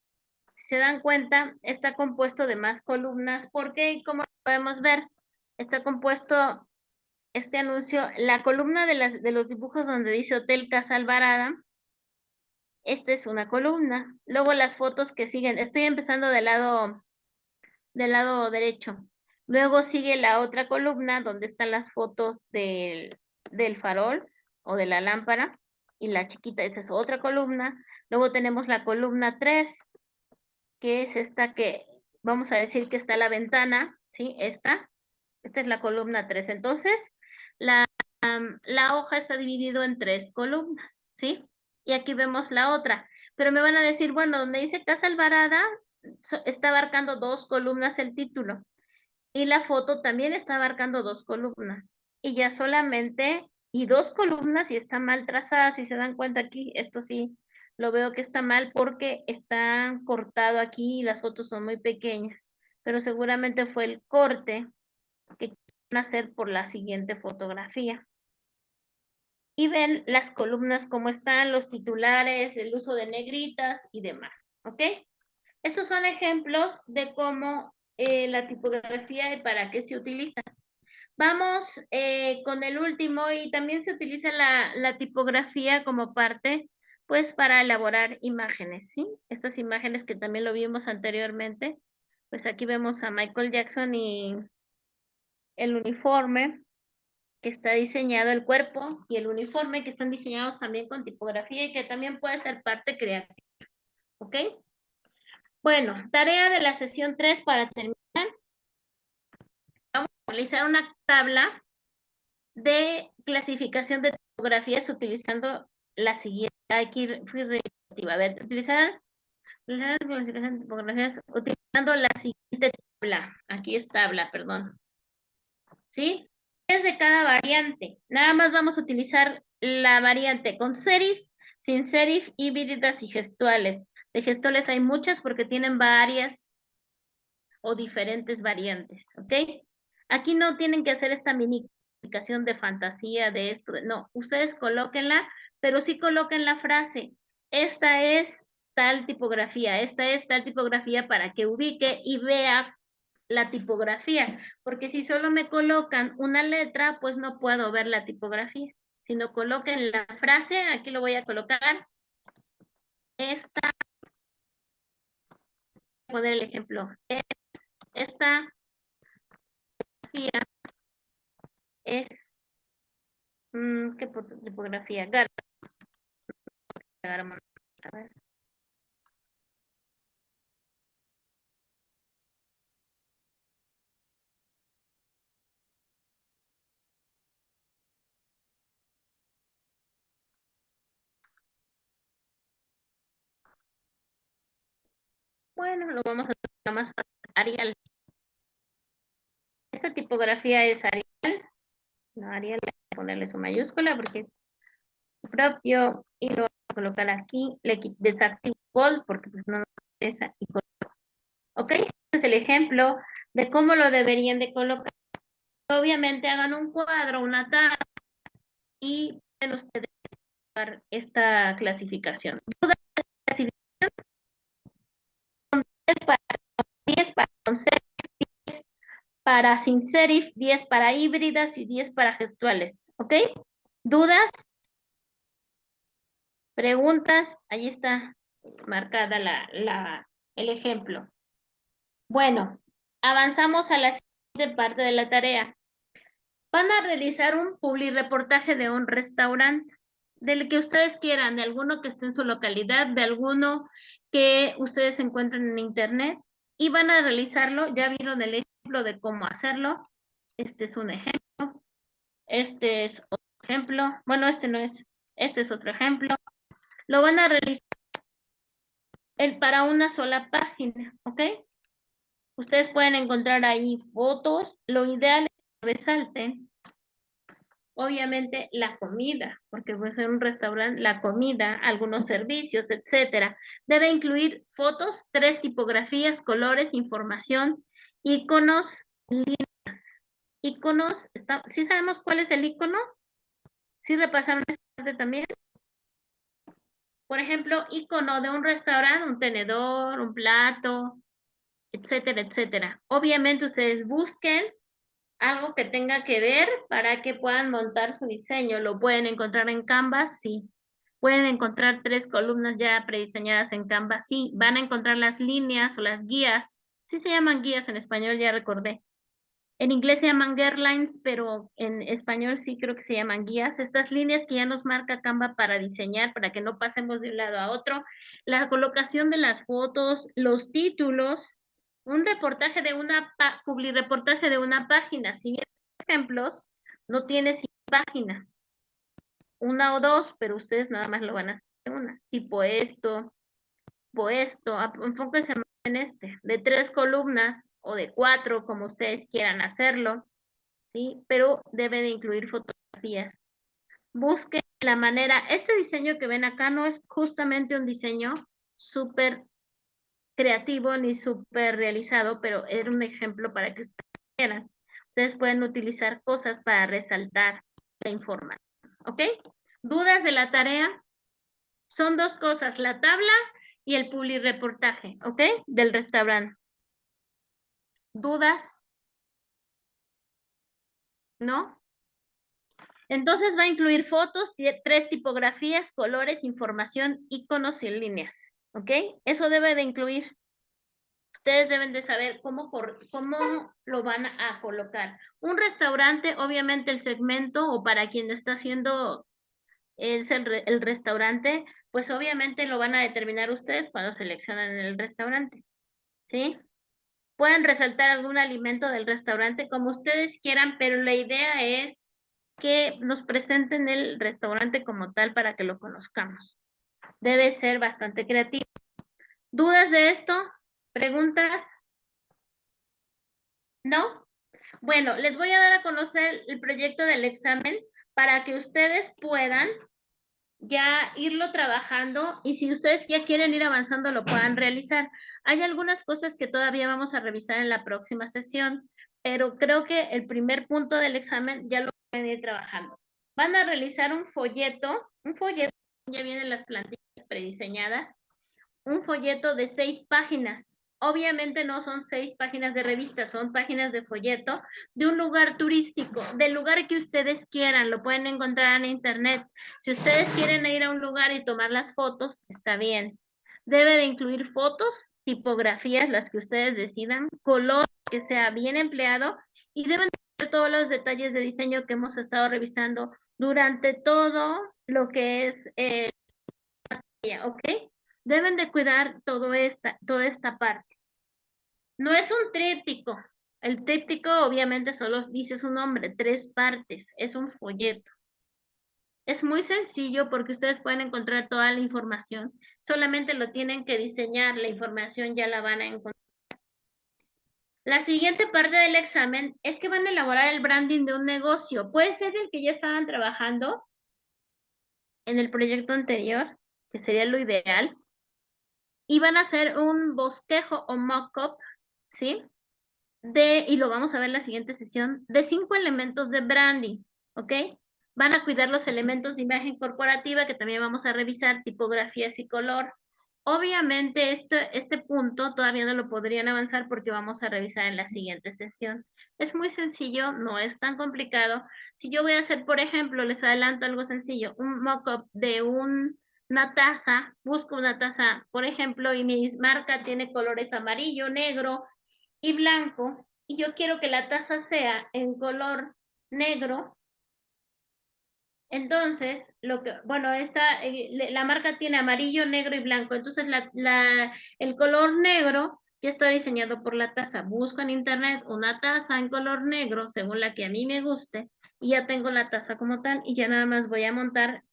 Si se dan cuenta, está compuesto de más columnas, porque como podemos ver, está compuesto este anuncio, la columna de los dibujos donde dice Hotel Casa Alvarada, esta es una columna. Luego las fotos que siguen, estoy empezando del lado derecho. Luego sigue la otra columna donde están las fotos del farol o de la lámpara, y la chiquita, esa es otra columna. Luego tenemos la columna 3, que es esta que vamos a decir que está la ventana, ¿sí? Esta es la columna 3. Entonces, la hoja está dividido en 3 columnas, ¿sí? Y aquí vemos la otra. Pero me van a decir, bueno, donde dice Casa Alvarada, está abarcando 2 columnas el título. Y la foto también está abarcando 2 columnas. Y ya solamente, y 2 columnas, y está mal trazada, si se dan cuenta aquí, esto sí, lo veo que está mal porque está cortado aquí y las fotos son muy pequeñas. Pero seguramente fue el corte que van a hacer por la siguiente fotografía. Y ven las columnas como están, los titulares, el uso de negritas y demás, ¿ok? Estos son ejemplos de cómo la tipografía y para qué se utiliza. Vamos con el último, y también se utiliza la tipografía como parte, pues, para elaborar imágenes, ¿sí? Estas imágenes que también lo vimos anteriormente, pues aquí vemos a Michael Jackson y el uniforme. que está diseñado el cuerpo y el uniforme, que están diseñados también con tipografía y que también puede ser parte creativa. ¿Ok? Bueno, tarea de la sesión 3 para terminar. Vamos a realizar una tabla de clasificación de tipografías utilizando la siguiente. Aquí fui repetitiva. A ver, utilizar la clasificación de tipografías utilizando la siguiente tabla. Aquí es tabla, perdón. ¿Sí? Es de cada variante. Nada más vamos a utilizar la variante con serif, sin serif, híbridas y gestuales. De gestuales hay muchas porque tienen varias o diferentes variantes, ¿ok? Aquí no tienen que hacer esta mini clasificación de fantasía, de esto, no, ustedes colóquenla, pero sí coloquen la frase, esta es tal tipografía, esta es tal tipografía para que ubique y vea la tipografía, porque si solo me colocan una letra, pues no puedo ver la tipografía. Si no coloquen la frase, aquí lo voy a colocar, esta, voy a poner el ejemplo, esta tipografía es, ¿qué tipografía? A ver. Bueno, lo vamos a hacer nada más Arial. Esta tipografía es Arial. No, Arial, voy a ponerle su mayúscula porque es propio y lo voy a colocar aquí. Le desactivo Bold porque pues no me interesa y coloco. ¿Ok? Este es el ejemplo de cómo lo deberían de colocar. Obviamente hagan un cuadro, una tabla y pueden ustedes colocar esta clasificación. ¿Dudas de clasificación? 10 para conceptos, 10 para sin serif, 10 para híbridas y 10 para gestuales. ¿Ok? ¿Dudas? ¿Preguntas? Ahí está marcada el ejemplo. Bueno, avanzamos a la siguiente parte de la tarea. Van a realizar un publireportaje de un restaurante, del que ustedes quieran, de alguno que esté en su localidad, de alguno que ustedes encuentren en internet, y van a realizarlo. Ya vieron el ejemplo de cómo hacerlo. Este es un ejemplo. Este es otro ejemplo. Bueno, este no es. Este es otro ejemplo. Lo van a realizar para una sola página, ¿ok? Ustedes pueden encontrar ahí fotos. Lo ideal es que resalten, obviamente, la comida, porque puede ser un restaurante, la comida, algunos servicios, etcétera. Debe incluir fotos, 3 tipografías, colores, información, iconos, líneas. Iconos, ¿sí sabemos cuál es el icono? ¿Sí repasaron esa parte también? Por ejemplo, icono de un restaurante, un tenedor, un plato, etcétera, etcétera. Obviamente ustedes busquen algo que tenga que ver para que puedan montar su diseño. Lo pueden encontrar en Canva, sí. Pueden encontrar 3 columnas ya prediseñadas en Canva, sí. Van a encontrar las líneas o las guías. Sí se llaman guías en español, ya recordé. En inglés se llaman guidelines, pero en español sí creo que se llaman guías. Estas líneas que ya nos marca Canva para diseñar, para que no pasemos de un lado a otro. La colocación de las fotos, los títulos, un reportaje de publireportaje de una página. Si bien ejemplos, no tiene 5 páginas, una o 2, pero ustedes nada más lo van a hacer una. Tipo esto, enfóquense en este, de 3 columnas o de 4, como ustedes quieran hacerlo, ¿sí? Pero debe de incluir fotografías. Busquen la manera, este diseño que ven acá no es justamente un diseño súper creativo ni súper realizado, pero era un ejemplo para que ustedes quieran. Ustedes pueden utilizar cosas para resaltar la información, ¿ok? ¿Dudas de la tarea? Son 2 cosas, la tabla y el publireportaje, ¿ok? Del restaurante. ¿Dudas? ¿No? Entonces va a incluir fotos, 3 tipografías, colores, información, iconos y líneas, ¿ok? Eso debe de incluir. Ustedes deben de saber cómo lo van a colocar. Un restaurante, obviamente el segmento o para quien está haciendo el restaurante, pues obviamente lo van a determinar ustedes cuando seleccionan el restaurante, ¿sí? Pueden resaltar algún alimento del restaurante como ustedes quieran, pero la idea es que nos presenten el restaurante como tal para que lo conozcamos. Debe ser bastante creativo. ¿Dudas de esto? ¿Preguntas? ¿No? Bueno, les voy a dar a conocer el proyecto del examen para que ustedes puedan ya irlo trabajando y si ustedes ya quieren ir avanzando lo puedan realizar. Hay algunas cosas que todavía vamos a revisar en la próxima sesión, pero creo que el primer punto del examen ya lo pueden ir trabajando. Van a realizar un folleto, ya vienen las plantillas prediseñadas, un folleto de 6 páginas. Obviamente no son 6 páginas de revista, son páginas de folleto de un lugar turístico, del lugar que ustedes quieran, lo pueden encontrar en internet. Si ustedes quieren ir a un lugar y tomar las fotos, está bien. Debe de incluir fotos, tipografías, las que ustedes decidan, color que sea bien empleado y deben de todos los detalles de diseño que hemos estado revisando durante todo lo que es ¿ok? Deben de cuidar toda esta parte. No es un tríptico. El tríptico obviamente solo dice su nombre, 3 partes. Es un folleto. Es muy sencillo porque ustedes pueden encontrar toda la información. Solamente lo tienen que diseñar. La información ya la van a encontrar. La siguiente parte del examen es que van a elaborar el branding de un negocio. Puede ser el que ya estaban trabajando en el proyecto anterior, que sería lo ideal. Y van a hacer un bosquejo o mock-up, ¿sí? Y lo vamos a ver en la siguiente sesión, de 5 elementos de branding, ¿ok? Van a cuidar los elementos de imagen corporativa que también vamos a revisar, tipografías y color. Obviamente este punto todavía no lo podrían avanzar porque vamos a revisar en la siguiente sesión. Es muy sencillo, no es tan complicado. Si yo voy a hacer, por ejemplo, les adelanto algo sencillo, un mock-up de una taza, busco una taza, por ejemplo, y mi marca tiene colores amarillo, negro y blanco, y yo quiero que la taza sea en color negro. Entonces, la marca tiene amarillo, negro y blanco. Entonces, el color negro ya está diseñado por la taza. Busco en internet una taza en color negro, según la que a mí me guste, y ya tengo la taza como tal, y ya nada más voy a montar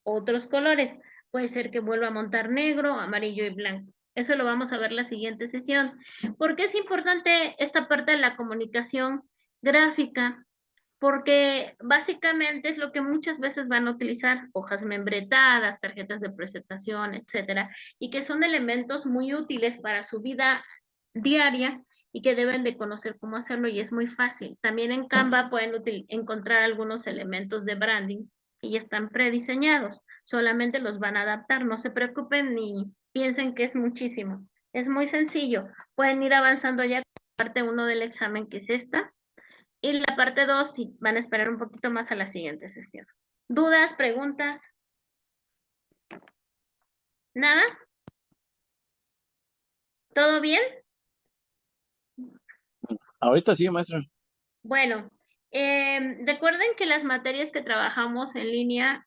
otros colores. Puede ser que vuelva a montar negro, amarillo y blanco. Eso lo vamos a ver la siguiente sesión. ¿Por qué es importante esta parte de la comunicación gráfica? Porque básicamente es lo que muchas veces van a utilizar, hojas membretadas, tarjetas de presentación, etcétera, y que son elementos muy útiles para su vida diaria y que deben de conocer cómo hacerlo y es muy fácil. También en Canva pueden encontrar algunos elementos de branding que ya están prediseñados, solamente los van a adaptar, no se preocupen ni piensen que es muchísimo. Es muy sencillo, pueden ir avanzando ya con la parte 1 del examen que es esta. Y la parte 2, sí, van a esperar un poquito más a la siguiente sesión. ¿Dudas, preguntas? ¿Nada? ¿Todo bien? Ahorita sí, maestra. Bueno, recuerden que las materias que trabajamos en línea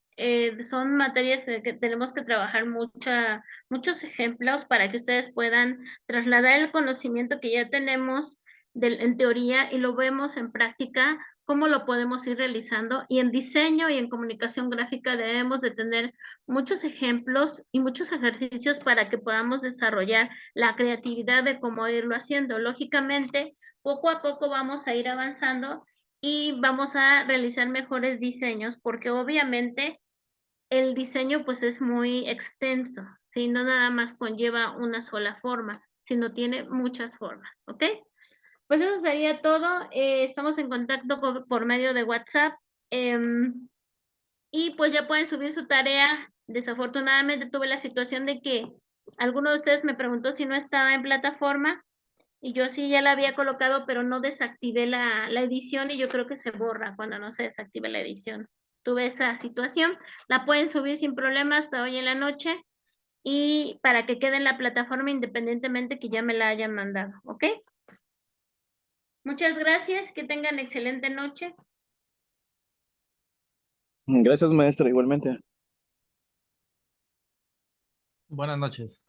son materias que tenemos que trabajar muchos ejemplos para que ustedes puedan trasladar el conocimiento que ya tenemos en teoría y lo vemos en práctica, cómo lo podemos ir realizando. Y en diseño y en comunicación gráfica debemos de tener muchos ejemplos y muchos ejercicios para que podamos desarrollar la creatividad de cómo irlo haciendo. Lógicamente, poco a poco vamos a ir avanzando y vamos a realizar mejores diseños porque obviamente el diseño pues es muy extenso, ¿sí? No nada más conlleva una sola forma, sino tiene muchas formas, ¿ok? Pues eso sería todo. Estamos en contacto por medio de WhatsApp y pues ya pueden subir su tarea. Desafortunadamente tuve la situación de que alguno de ustedes me preguntó si no estaba en plataforma. Y yo sí ya la había colocado, pero no desactivé la edición y yo creo que se borra cuando no se desactive la edición. Tuve esa situación. La pueden subir sin problema hasta hoy en la noche y para que quede en la plataforma independientemente que ya me la hayan mandado, ¿ok? Muchas gracias, que tengan excelente noche. Gracias, maestra, igualmente. Buenas noches.